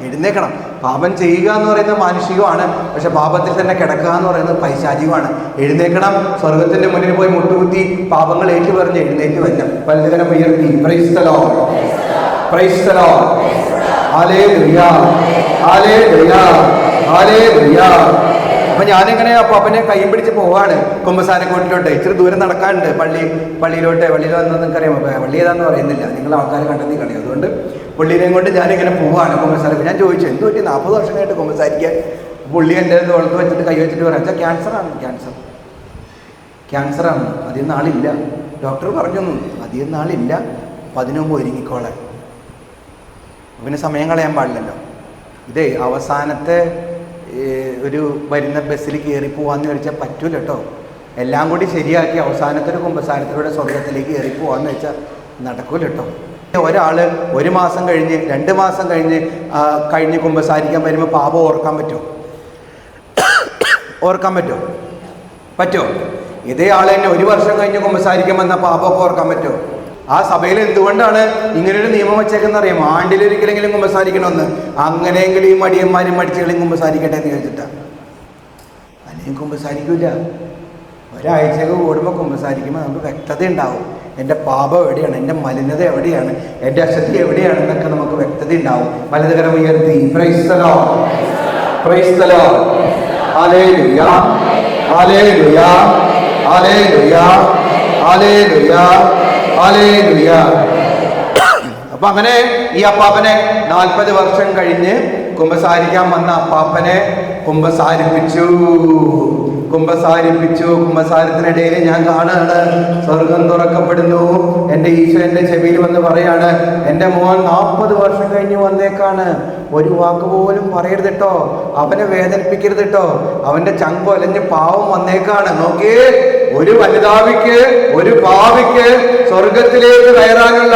എഴുന്നേക്കണം. പാപം ചെയ്യുക എന്ന് പറയുന്നത് മാനുഷികമാണ്, പക്ഷെ പാപത്തിൽ തന്നെ കിടക്കുക എന്ന് പറയുന്നത് പൈശാചികമാണ്. എഴുന്നേക്കണം. സ്വർഗത്തിന്റെ മുന്നിൽ പോയി മുട്ടുകുത്തി പാപങ്ങൾ ഏറ്റുപറഞ്ഞ് എഴുന്നേറ്റ് വരണം. വലതുകരം ഉയർത്തി praise the lord, praise the lord, hallelujah, hallelujah, hallelujah. അപ്പൊ ഞാനിങ്ങനെ അപ്പാപ്പനെ കൈയും പിടിച്ച് പോവാണ് കുമ്പസാരക്കോട്ടിലോട്ട്. ഇച്ചിരി ദൂരം നടക്കാനുണ്ട് പള്ളിയിൽ വന്നത് നിങ്ങൾക്കറിയാം. പള്ളി ഏതാന്ന് പറയുന്നില്ല, നിങ്ങൾ ആൾക്കാർ കണ്ടെത്തി കളയും. അതുകൊണ്ട് പുള്ളിനെയും കൊണ്ട് ഞാനിങ്ങനെ പോവാണ് കുമ്പസാരം. ഞാൻ ചോദിച്ചു, എന്ത് പറ്റി 40 വർഷം കഴിഞ്ഞിട്ട് കുമ്പസാരിക്കാൻ? പുള്ളി എൻ്റെ തോളത്ത് വെച്ചിട്ട് കൈ വെച്ചിട്ട് പറയാം, അച്ഛാ ക്യാൻസറാണ്, അധികം നാളില്ല. ഡോക്ടർ പറഞ്ഞു അധികം നാളില്ല, 10 മുമ്പ് ഒരുങ്ങിക്കോളാൻ. പിന്നെ സമയം കളയാൻ പാടില്ലല്ലോ. ഇതേ അവസാനത്തെ ഒരു വരുന്ന ബസ്സിൽ കയറി പോവാന്ന് വെച്ചാൽ പറ്റൂല കേട്ടോ. എല്ലാം കൂടി ശരിയാക്കി അവസാനത്തെ ഒരു കുമ്പസാരത്തിലൂടെ സ്വർഗത്തിലേക്ക് കയറി പോവാന്ന് വെച്ചാൽ നടക്കൂല കേട്ടോ. ഒരാൾ 1 മാസം കഴിഞ്ഞ് 2 മാസം കഴിഞ്ഞ് കുമ്പസാരിക്കാൻ വരുമ്പോൾ പാപം ഓർക്കാൻ പറ്റുമോ? ഇതേ ആൾ തന്നെ 1 വർഷം കഴിഞ്ഞ് കുമ്പസാരിക്കാൻ വന്ന പാപമൊക്കെ ഓർക്കാൻ പറ്റുമോ? ആ സഭയിൽ എന്തുകൊണ്ടാണ് ഇങ്ങനൊരു നിയമം വെച്ചേക്കെന്ന് അറിയാം? ആണ്ടിലൊരിക്കലെങ്കിലും കുമ്പസാരിക്കണമെന്ന്. അങ്ങനെയെങ്കിലും ഈ മടിയന്മാരും മടിച്ചുകളും കുമ്പസാരിക്കട്ടെ എന്ന് ചോദിച്ചിട്ടാണ്. അല്ലെങ്കിൽ കുമ്പസാരിക്കൂല. ഒരാഴ്ചയൊക്കെ കൂടുമ്പോൾ കുമ്പസാരിക്കുമ്പോൾ നമുക്ക് വ്യക്തത ഉണ്ടാവും. എൻ്റെ പാപം എവിടെയാണ്, എൻ്റെ മലിനത എവിടെയാണ്, എൻ്റെ അശുദ്ധി എവിടെയാണെന്നൊക്കെ നമുക്ക് വ്യക്തത ഉണ്ടാവും. വലതുകരം ഉയർത്തി praise the lord, praise the lord, hallelujah, hallelujah, hallelujah, hallelujah, hallelujah. അപ്പൊ അങ്ങനെ ഈ അപ്പാപ്പനെ 40 വർഷം കഴിഞ്ഞ് കുമ്പസാരിക്കാൻ വന്ന അപ്പാപ്പനെ കുമ്പസാരിപ്പിച്ചു. കുമ്പസാരിപ്പിച്ചു. കുമ്പസാരത്തിനിടയിൽ ഞാൻ കാണാണ് സ്വർഗം തുറക്കപ്പെടുന്നു. എൻ്റെ ഈശോ എൻ്റെ ചെവിയിൽ വന്ന് പറയാണ്, എൻ്റെ മോൻ 40 വർഷം കഴിഞ്ഞ് വന്നേക്കാണ്, ഒരു വാക്ക് പോലും പറയരുത് കേട്ടോ, അവനെ വേദനിപ്പിക്കരുത് കേട്ടോ, അവന്റെ ചങ്കൊലഞ്ഞ് പാവം വന്നേക്കാണ്. നോക്കിയേ, ഒരു വനിതാവിക്ക്, ഒരു പാവിക്ക് സ്വർഗത്തിലേക്ക് കയറാനുള്ള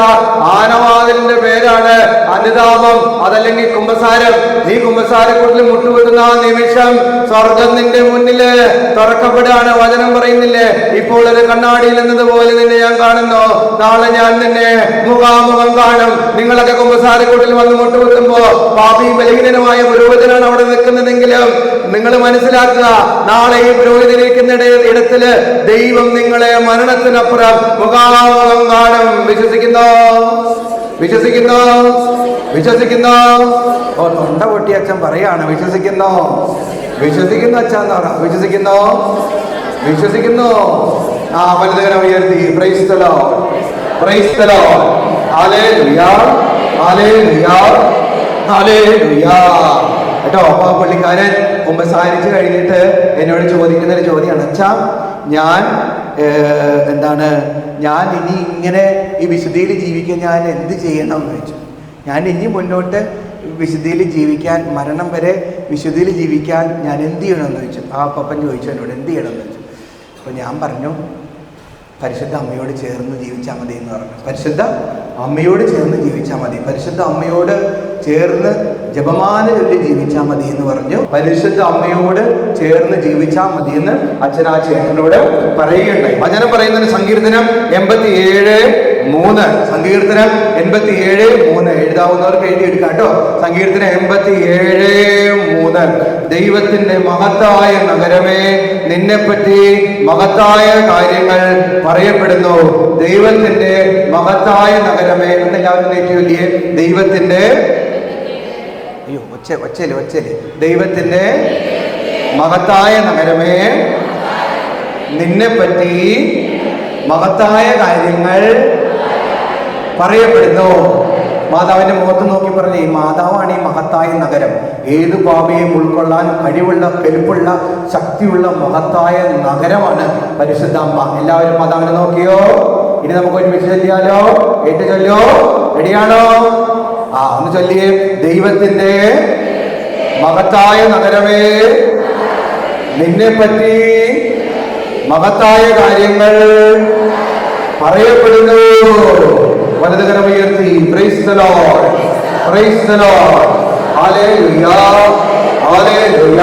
ആനവാതിലിന്റെ പേരാണ് അനുതാപം, അതല്ലെങ്കിൽ കുമ്പസാരം. നീ കുമ്പസാരക്കൂട്ടിൽ മുട്ടുവെക്കുന്ന ആ നിമിഷം സ്വർഗം നിന്റെ മുന്നില് തുറക്കപ്പെടുകയാണ്. വചനം പറയുന്നില്ലേ, ഇപ്പോൾ ഒരു കണ്ണാടിയിൽ എന്നതുപോലെ നിന്നെ ഞാൻ കാണുന്നു, നാളെ ഞാൻ നിന്നെ മുഖാമുഖം കാണും. നിങ്ങളൊക്കെ കുമ്പസാരക്കൂട്ടിൽ വന്ന് മുട്ടുകുത്തുമ്പോ പാപിയും ബലഹീനനുമായ പുരോഹിതനാണ് അവിടെ നിൽക്കുന്നതെങ്കിലും നിങ്ങൾ മനസ്സിലാക്കുക, നാളെ ഈ പുരോഹിതനിരിക്കുന്ന ഇടത്തില് ദൈവം നിങ്ങളെ മരണത്തിനപ്പുറം മുഖാമുഖം കാണും. വിശ്വസിക്കുന്നോ? വിശ്വസിക്കുന്നോ? വിശ്വസിക്കുന്നോ? ഓ, തൊണ്ട പൊട്ടി അച്ഛൻ പറയാണ്, വിശ്വസിക്കുന്നോ? വിശ്വസിക്കുന്നു അച്ഛൻ എന്ന് പറ. വിശ്വസിക്കുന്നോ? വിശ്വസിക്കുന്നു. ആ വലുതകരം ഉയർത്തി. Praise the lord, praise the lord, hallelujah, hallelujah, hallelujah. കേട്ടോ, അപ്പൊ ആ പുള്ളിക്കാരൻ കുമ്പസാരിച്ച് കഴിഞ്ഞിട്ട് എന്നോട് ചോദിക്കുന്ന ഒരു ചോദ്യമാണ്, അച്ഛാ ഞാൻ ഞാൻ ഇനി ഇങ്ങനെ ഈ വിശുദ്ധിയിൽ ജീവിക്കാൻ ഞാൻ എന്ത് ചെയ്യണം എന്ന് ചോദിച്ചു. ഞാൻ ഇനി മുന്നോട്ട് വിശുദ്ധിയിൽ ജീവിക്കാൻ, മരണം വരെ വിശുദ്ധിയിൽ ജീവിക്കാൻ ഞാൻ എന്ത് ചെയ്യണമെന്ന് ചോദിച്ചു. ആ പപ്പൻ ചോദിച്ചു എന്നോട് എന്ത് ചെയ്യണമെന്ന് ചോദിച്ചു. അപ്പോൾ ഞാൻ പറഞ്ഞു, പരിശുദ്ധ അമ്മയോട് ചേർന്ന് ജീവിച്ചാൽ മതി എന്ന് പറഞ്ഞു. പരിശുദ്ധ അമ്മയോട് ചേർന്ന് ജീവിച്ചാൽ മതി, പരിശുദ്ധ അമ്മയോട് ചേർന്ന് ജപമാല ചൊല്ലി ജീവിച്ചാൽ മതി എന്ന് പറഞ്ഞു. പരിശുദ്ധ അമ്മയോട് ചേർന്ന് ജീവിച്ചാൽ മതി എന്ന് അച്ഛൻ ആ ചേട്ടനോട് പറയുകയുണ്ടായി. വചനം പറയുന്നതിന് സങ്കീർത്തനം 87:3, സങ്കീർത്തനം 87:3 എഴുതാവുന്നവർക്ക് എഴുതിയെടുക്കാം കേട്ടോ. സങ്കീർത്തനം 87:3, ദൈവത്തിന്റെ മഹത്തായ നഗരമേ, നിന്നെപ്പറ്റി മഹത്തായ കാര്യങ്ങൾ പറയപ്പെടുന്നു. ദൈവത്തിന്റെ മഹത്തായ നഗരമേ എന്നെല്ലാവരും നേറ്റില്ലേ? ദൈവത്തിന്റെ, അയ്യോ ഒച്ചല്, ദൈവത്തിന്റെ മഹത്തായ നഗരമേ, നിന്നെപ്പറ്റി മഹത്തായ കാര്യങ്ങൾ പറയപ്പെടുന്നു. മാതാവിന്റെ മുഖത്ത് നോക്കി പറഞ്ഞു, ഈ മാതാവാണ് ഈ മഹത്തായ നഗരം. ഏതു പാപിയെയും ഉൾക്കൊള്ളാൻ കഴിവുള്ള, കെൽപ്പുള്ള, ശക്തിയുള്ള മഹത്തായ നഗരമാണ് പരിശുദ്ധ അമ്മ. എല്ലാവരും മാതാവിനെ നോക്കിയോ? ഇനി നമുക്ക് ഒരുമിച്ച് ചൊല്ലിയാലോ? ഏറ്റു ചൊല്ലോ? റെഡിയാണോ? ഒന്ന് ചൊല്ലിയേ. ദൈവത്തിന്റെ മഹത്തായ നഗരമേ, നിന്നെപ്പറ്റി മഹത്തായ കാര്യങ്ങൾ പറയപ്പെടുന്നു. വലതുകരം ഉയർത്തി. Praise the lord, praise the lord, hallelujah, hallelujah.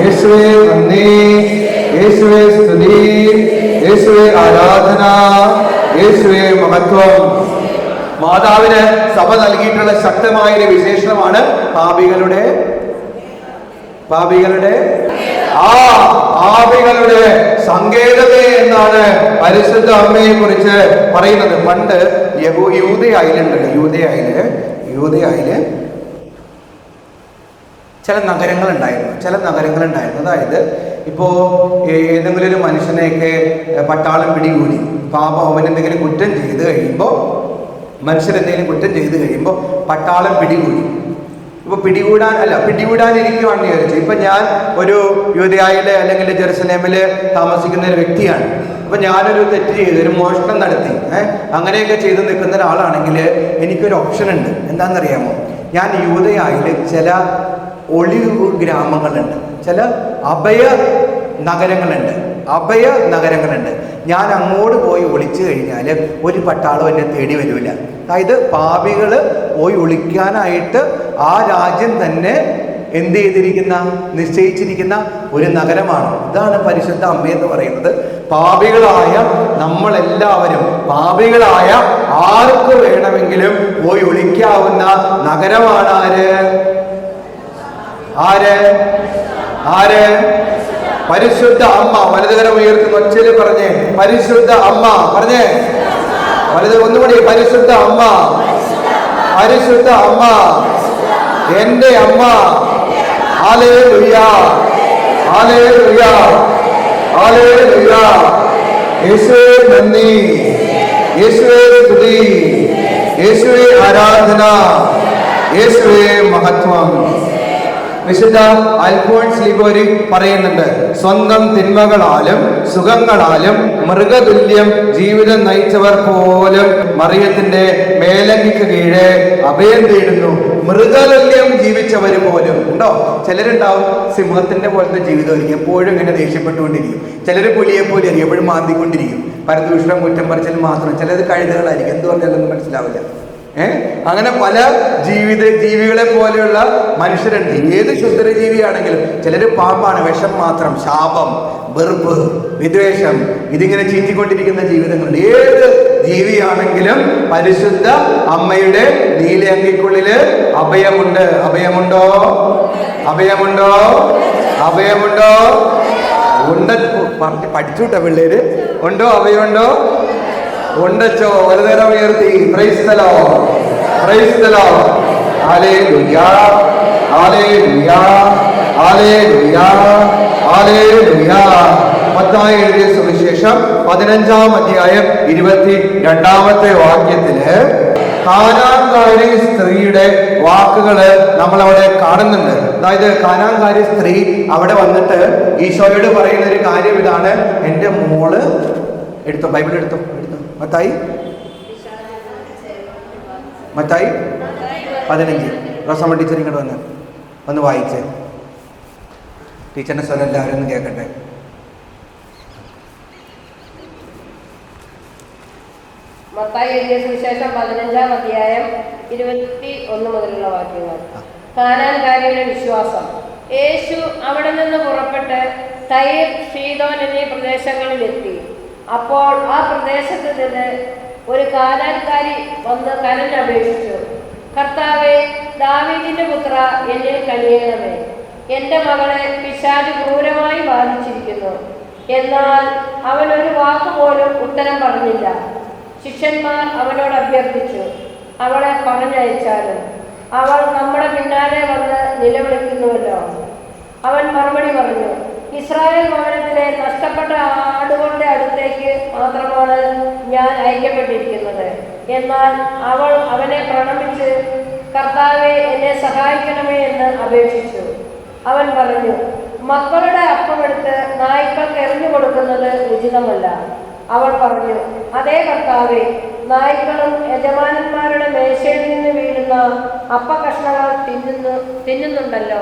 യേശുവേ നന്ദി, യേശുവേ സ്തുതി, യേശുവേ ആരാധന, യേശുവേ മഹത്വം. മാതാവിന് സഭ നൽകിയിട്ടുള്ള ശക്തമായൊരു വിശേഷണമാണ് പാപികളുടെ സങ്കേതമേ എന്നാണ് പരിശുദ്ധ അമ്മയെ കുറിച്ച് പറയുന്നത്. പണ്ട് യൂദയായിലുണ്ടല്ലോ, യൂദയായില് ചില നഗരങ്ങളുണ്ടായിരുന്നു. അതായത് ഇപ്പോ ഏതെങ്കിലും ഒരു മനുഷ്യനെയൊക്കെ പട്ടാളം പിടികൂടി, പാപം അവനെന്തെങ്കിലും കുറ്റം ചെയ്ത് കഴിയുമ്പോൾ, മനുഷ്യരെന്തെങ്കിലും കുറ്റം ചെയ്ത് കഴിയുമ്പോൾ പട്ടാളം പിടികൂടി. ഇപ്പൊ പിടികൂടാനിരിക്കുവാണെന്ന് വിചാരിച്ചു. ഇപ്പൊ ഞാൻ ഒരു യൂദയായില് അല്ലെങ്കിൽ ജെറുസലേമില് താമസിക്കുന്ന ഒരു വ്യക്തിയാണ്. അപ്പൊ ഞാനൊരു തെറ്റ് ചെയ്ത്, ഒരു മോഷണം നടത്തി, അങ്ങനെയൊക്കെ ചെയ്ത് നിൽക്കുന്ന ഒരാളാണെങ്കിൽ എനിക്കൊരു ഓപ്ഷൻ ഉണ്ട്. എന്താണെന്നറിയാമോ? ഞാൻ യൂദയായില് ചില ഒളിവ് ഗ്രാമങ്ങളുണ്ട്, ചില അഭയ നഗരങ്ങളുണ്ട്. ഞാൻ അങ്ങോട്ട് പോയി ഒളിച്ചു കഴിഞ്ഞാൽ ഒരു പട്ടാളം എന്നെ തേടി വരില്ല. അതായത് പാപികൾ പോയി ഒളിക്കാനായിട്ട് ആ രാജ്യം തന്നെ എന്ത് ചെയ്തിരിക്കുന്ന, നിശ്ചയിച്ചിരിക്കുന്ന ഒരു നഗരമാണ്. ഇതാണ് പരിശുദ്ധ അമ്മ എന്ന് പറയുന്നത്. പാപികളായ നമ്മളെല്ലാവരും, പാപികളായ ആർക്ക് വേണമെങ്കിലും പോയി ഒളിക്കാവുന്ന നഗരമാണ് ആര്? പരിശുദ്ധ അമ്മ. വലതുകരം ഉയർത്തുന്ന ഒച്ചയിൽ പറഞ്ഞേ, പരിശുദ്ധ അമ്മ. പറഞ്ഞേ വലത് ഒന്നുകൂടി, പരിശുദ്ധ അമ്മ, പരിശുദ്ധ അമ്മ, എന്റെ അമ്മ. Hallelujah, hallelujah, hallelujah. യേശുവേ നന്ദി, യേശുവേ സ്തുതി, യേശുവേ ആരാധന, യേശുവേ മഹത്വം. വിശുദ്ധ അൽഫോൻസ് ലിഗോരി പറയുന്നുണ്ട്, സ്വന്തം തിന്മകളാലും സുഖങ്ങളാലും മൃഗതുല്യം ജീവിതം നയിച്ചവർ പോലും മറിയത്തിന്റെ മേലങ്കിക്ക് കീഴെ അഭയം തേടുന്നു. മൃഗതുല്യം ജീവിച്ചവർ പോലും ഉണ്ടോ? ചിലരുണ്ടാവും സിംഹത്തിന്റെ പോലത്തെ ജീവിതമായിരിക്കും, എപ്പോഴും ഇങ്ങനെ ദേഷ്യപ്പെട്ടുകൊണ്ടിരിക്കും. ചിലർ പുലിയെ പോലെ ആയിരിക്കും, എപ്പോഴും മാന്തിക്കൊണ്ടിരിക്കും, പരദൂഷണം കുറ്റം പറച്ചിൽ മാത്രം. ചിലത് കഴുതകളായിരിക്കും, എന്ത് പറഞ്ഞാലൊന്നും മനസ്സിലാവില്ല. അങ്ങനെ പല ജീവികളെ പോലെയുള്ള മനുഷ്യരുണ്ട്. ഏത് ക്ഷുദ്രജീവിയാണെങ്കിലും, ചിലര് പാമ്പാണ്, വിഷം മാത്രം, ശാപം, വെറുപ്പ്, വിദ്വേഷം, ഇതിങ്ങനെ ചീറ്റിക്കൊണ്ടിരിക്കുന്ന ജീവിതങ്ങളുണ്ട്. ഏത് ജീവിയാണെങ്കിലും പരിശുദ്ധ അമ്മയുടെ നീലയങ്കിക്കുള്ളില് അഭയമുണ്ട്. അഭയമുണ്ടോ? അഭയമുണ്ടോ? അഭയമുണ്ടോ? ഉണ്ട്. പഠിച്ചുവിട്ട പിള്ളേര് ഉണ്ടോ? അഭയമുണ്ടോ? ഉണ്ടച്ചോ? ഒരു നേരം ഉയർത്തി praise the lord, praise the lord, hallelujah, hallelujah, hallelujah, hallelujah. Mathai എഴുതിയ സുവിശേഷം 15-ാം അധ്യായം 22-ാമത്തെ വാക്യത്തില് കാനാൻകാരി സ്ത്രീയുടെ വാക്കുകള് നമ്മളവിടെ കാണുന്നുണ്ട്. അതായത് കാനാൻകാരി സ്ത്രീ അവിടെ വന്നിട്ട് ഈശോയോട് പറയുന്ന ഒരു കാര്യം ഇതാണ്, എൻ്റെ മോള് എടുത്തോ, ബൈബിൾ എടുത്തോ, മത്തായി 15. റോസമ്മ ടീച്ചർ ഇങ്ങോട്ട് ഒന്ന് വായിച്ചേ. ടീച്ചറിന്റെ സ്വരം എല്ലാവരും ഒന്ന് കേൾക്കട്ടെ. മത്തായി എഴുതിയ സുവിശേഷം 15-ാം അധ്യായം 21 മുതലുള്ള വാക്യങ്ങൾ. കാനാൻകാരിയുടെ വിശ്വാസം. യേശു അവിടെ നിന്ന് പുറപ്പെട്ട് തൈർ, സീദോൻ എന്നീ പ്രദേശങ്ങളിലെത്തി. അപ്പോൾ ആ പ്രദേശത്ത് നിന്ന് ഒരു കാനാൻകാരി വന്ന് കരഞ്ഞപേക്ഷിച്ചു, കർത്താവേ, ദാവീദിന്റെ പുത്ര, എന്നിൽ കനിയണമേ. എൻ്റെ മകളെ പിശാച് ക്രൂരമായി ബാധിച്ചിരിക്കുന്നു. എന്നാൽ അവൻ ഒരു വാക്കുപോലും ഉത്തരം പറഞ്ഞില്ല. ശിഷ്യന്മാർ അവനോട് അഭ്യർത്ഥിച്ചു, അവളെ പറഞ്ഞയച്ചാലും. അവൾ നമ്മുടെ പിന്നാലെ വന്ന് നിലവിളിക്കുന്നുവല്ലോ. അവൻ മറുപടി പറഞ്ഞു, ഇസ്രായേൽ ഭവനത്തിലെ നഷ്ടപ്പെട്ട ആടുകളുടെ അടുത്തേക്ക് മാത്രമാണ് ഞാൻ അയക്കപ്പെട്ടിരിക്കുന്നത്. എന്നാൽ അവൾ അവനെ പ്രണമിച്ച്, കർത്താവെ, എന്നെ സഹായിക്കണമേ എന്ന് അപേക്ഷിച്ചു. അവൻ പറഞ്ഞു, മക്കളുടെ അപ്പമെടുത്ത് നായ്ക്കൾക്ക് എറിഞ്ഞു കൊടുക്കുന്നത് ഉചിതമല്ല. അവൾ പറഞ്ഞു, അതേ കർത്താവെ, നായ്ക്കളും യജമാനന്മാരുടെ മേശയിൽ നിന്ന് വീഴുന്ന അപ്പകഷ്ണങ്ങൾ തിന്നുന്നുണ്ടല്ലോ.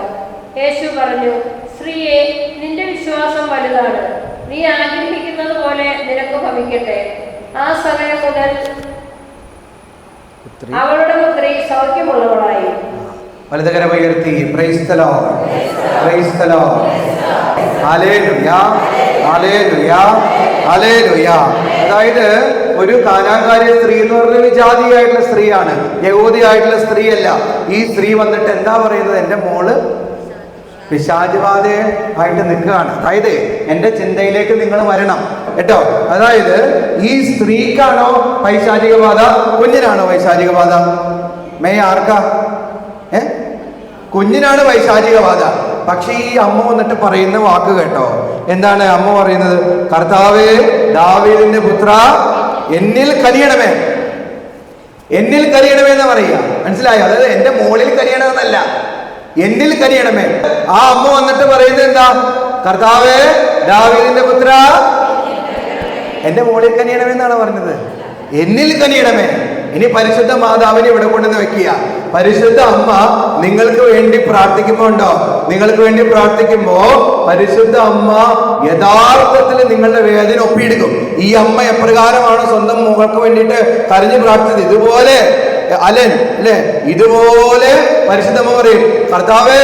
യേശു പറഞ്ഞു, സ്ത്രീയെ, നിന്റെ വിശ്വാസം വലുതാണ്. നീ ആഗ്രഹിക്കുന്നത് പോലെ നിനക്ക് ഭവിക്കട്ടെ. ആ സമയം മുതൽ അവളുടെ പുത്രി സൗഖ്യമുള്ളവളായി. വലതുകരമുയർത്തി praise the lord, praise the lord, hallelujah, hallelujah, hallelujah. അതായത് ഒരു കാനാൻകാരി സ്ത്രീ എന്ന് പറഞ്ഞൊരു ജാതിയായിട്ടുള്ള സ്ത്രീയാണ്, യഹൂദിയായിട്ടുള്ള സ്ത്രീയല്ല. ഈ സ്ത്രീ വന്നിട്ട് എന്താ പറയുന്നത്, എൻ്റെ മോള് പിശാചുബാധ ആയിട്ട് നിൽക്കുകയാണ്. അതായത് എൻ്റെ ചിന്തയിലേക്ക് നിങ്ങൾ വരണം കേട്ടോ. അതായത് ഈ സ്ത്രീക്കാണോ പൈശാചിക ബാധ, കുഞ്ഞിനാണോ പൈശാചിക ബാധ? ആർക്കാ? കുഞ്ഞിനാണ് പൈശാചിക ബാധ. പക്ഷെ ഈ അമ്മ വന്നിട്ട് പറയുന്ന വാക്ക് കേട്ടോ, എന്താണ് അമ്മ പറയുന്നത്? കർത്താവേ, ദാവീദിന്റെ പുത്ര, എന്നിൽ കനിയണമേ. എന്നിൽ കനിയണമേ എന്ന് പറയുക, മനസ്സിലായോ? അതായത് എന്റെ മോളിൽ കനിയണമെന്നല്ല, എന്നിൽ കനിയണമേ. ആ അമ്മ വന്നിട്ട് പറയുന്നത് എന്താ? കർത്താവേ, ദാവീദിന്റെ പുത്ര, എന്റെ മോളിൽ കനിയണമെന്നാണ് പറഞ്ഞത്, എന്നിൽ കനിയണമേ. ഇനി പരിശുദ്ധ മാതാവിനെ ഇവിടെ കൊണ്ടുവന്ന് വെക്കുക. പരിശുദ്ധ അമ്മ നിങ്ങൾക്ക് വേണ്ടി പ്രാർത്ഥിക്കുമ്പോ ഉണ്ടോ, നിങ്ങൾക്ക് വേണ്ടി പ്രാർത്ഥിക്കുമ്പോ പരിശുദ്ധ അമ്മ യഥാർത്ഥത്തിൽ നിങ്ങളുടെ വേദന ഒപ്പിയെടുക്കും. ഈ അമ്മ എപ്രകാരമാണ് സ്വന്തം മകൾക്ക് വേണ്ടിയിട്ട് കരഞ്ഞു പ്രാർത്ഥിച്ചത്, ഇതുപോലെ അലൻ അല്ലെ, ഇതുപോലെ പരിശുദ്ധമ്മ പറയും, കർത്താവേ,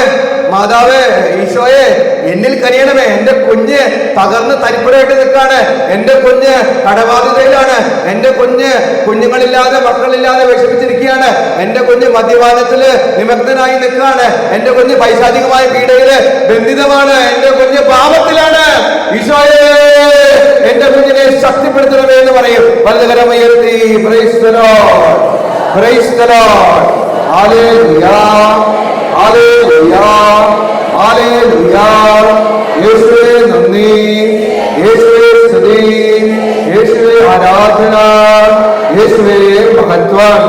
മാതാവേ, ഈശോയെ, എന്നിൽ കനിയണമേ. എന്റെ കുഞ്ഞ് തകർന്ന് തരിപ്പുരയായിട്ട് നിൽക്കാണ്, എന്റെ കുഞ്ഞ് കടബാധിതയിലാണ്, എന്റെ കുഞ്ഞുങ്ങളില്ലാതെ മക്കളില്ലാതെ വിഷമിച്ചിരിക്കുകയാണ്, എന്റെ കുഞ്ഞ് മദ്യപാനത്തില് നിമഗ്നനായി നിൽക്കുകയാണ്, എന്റെ കുഞ്ഞ് പൈശാചികമായ പീഡയില് ബന്ധിതമാണ്, എന്റെ കുഞ്ഞ് പാപത്തിലാണ്. ഈശോയെ, എന്റെ കുഞ്ഞിനെ ശക്തിപ്പെടുത്തണമേ എന്ന് പറയും. വലതുകരമുയർത്തി praise the lord, praise the lord, hallelujah, hallelujah, hallelujah. യേശുവേ നന്ദി, യേശുവേ സ്തുതി, യേശുവേ ആരാധന, യേശുവേ മഹത്വം.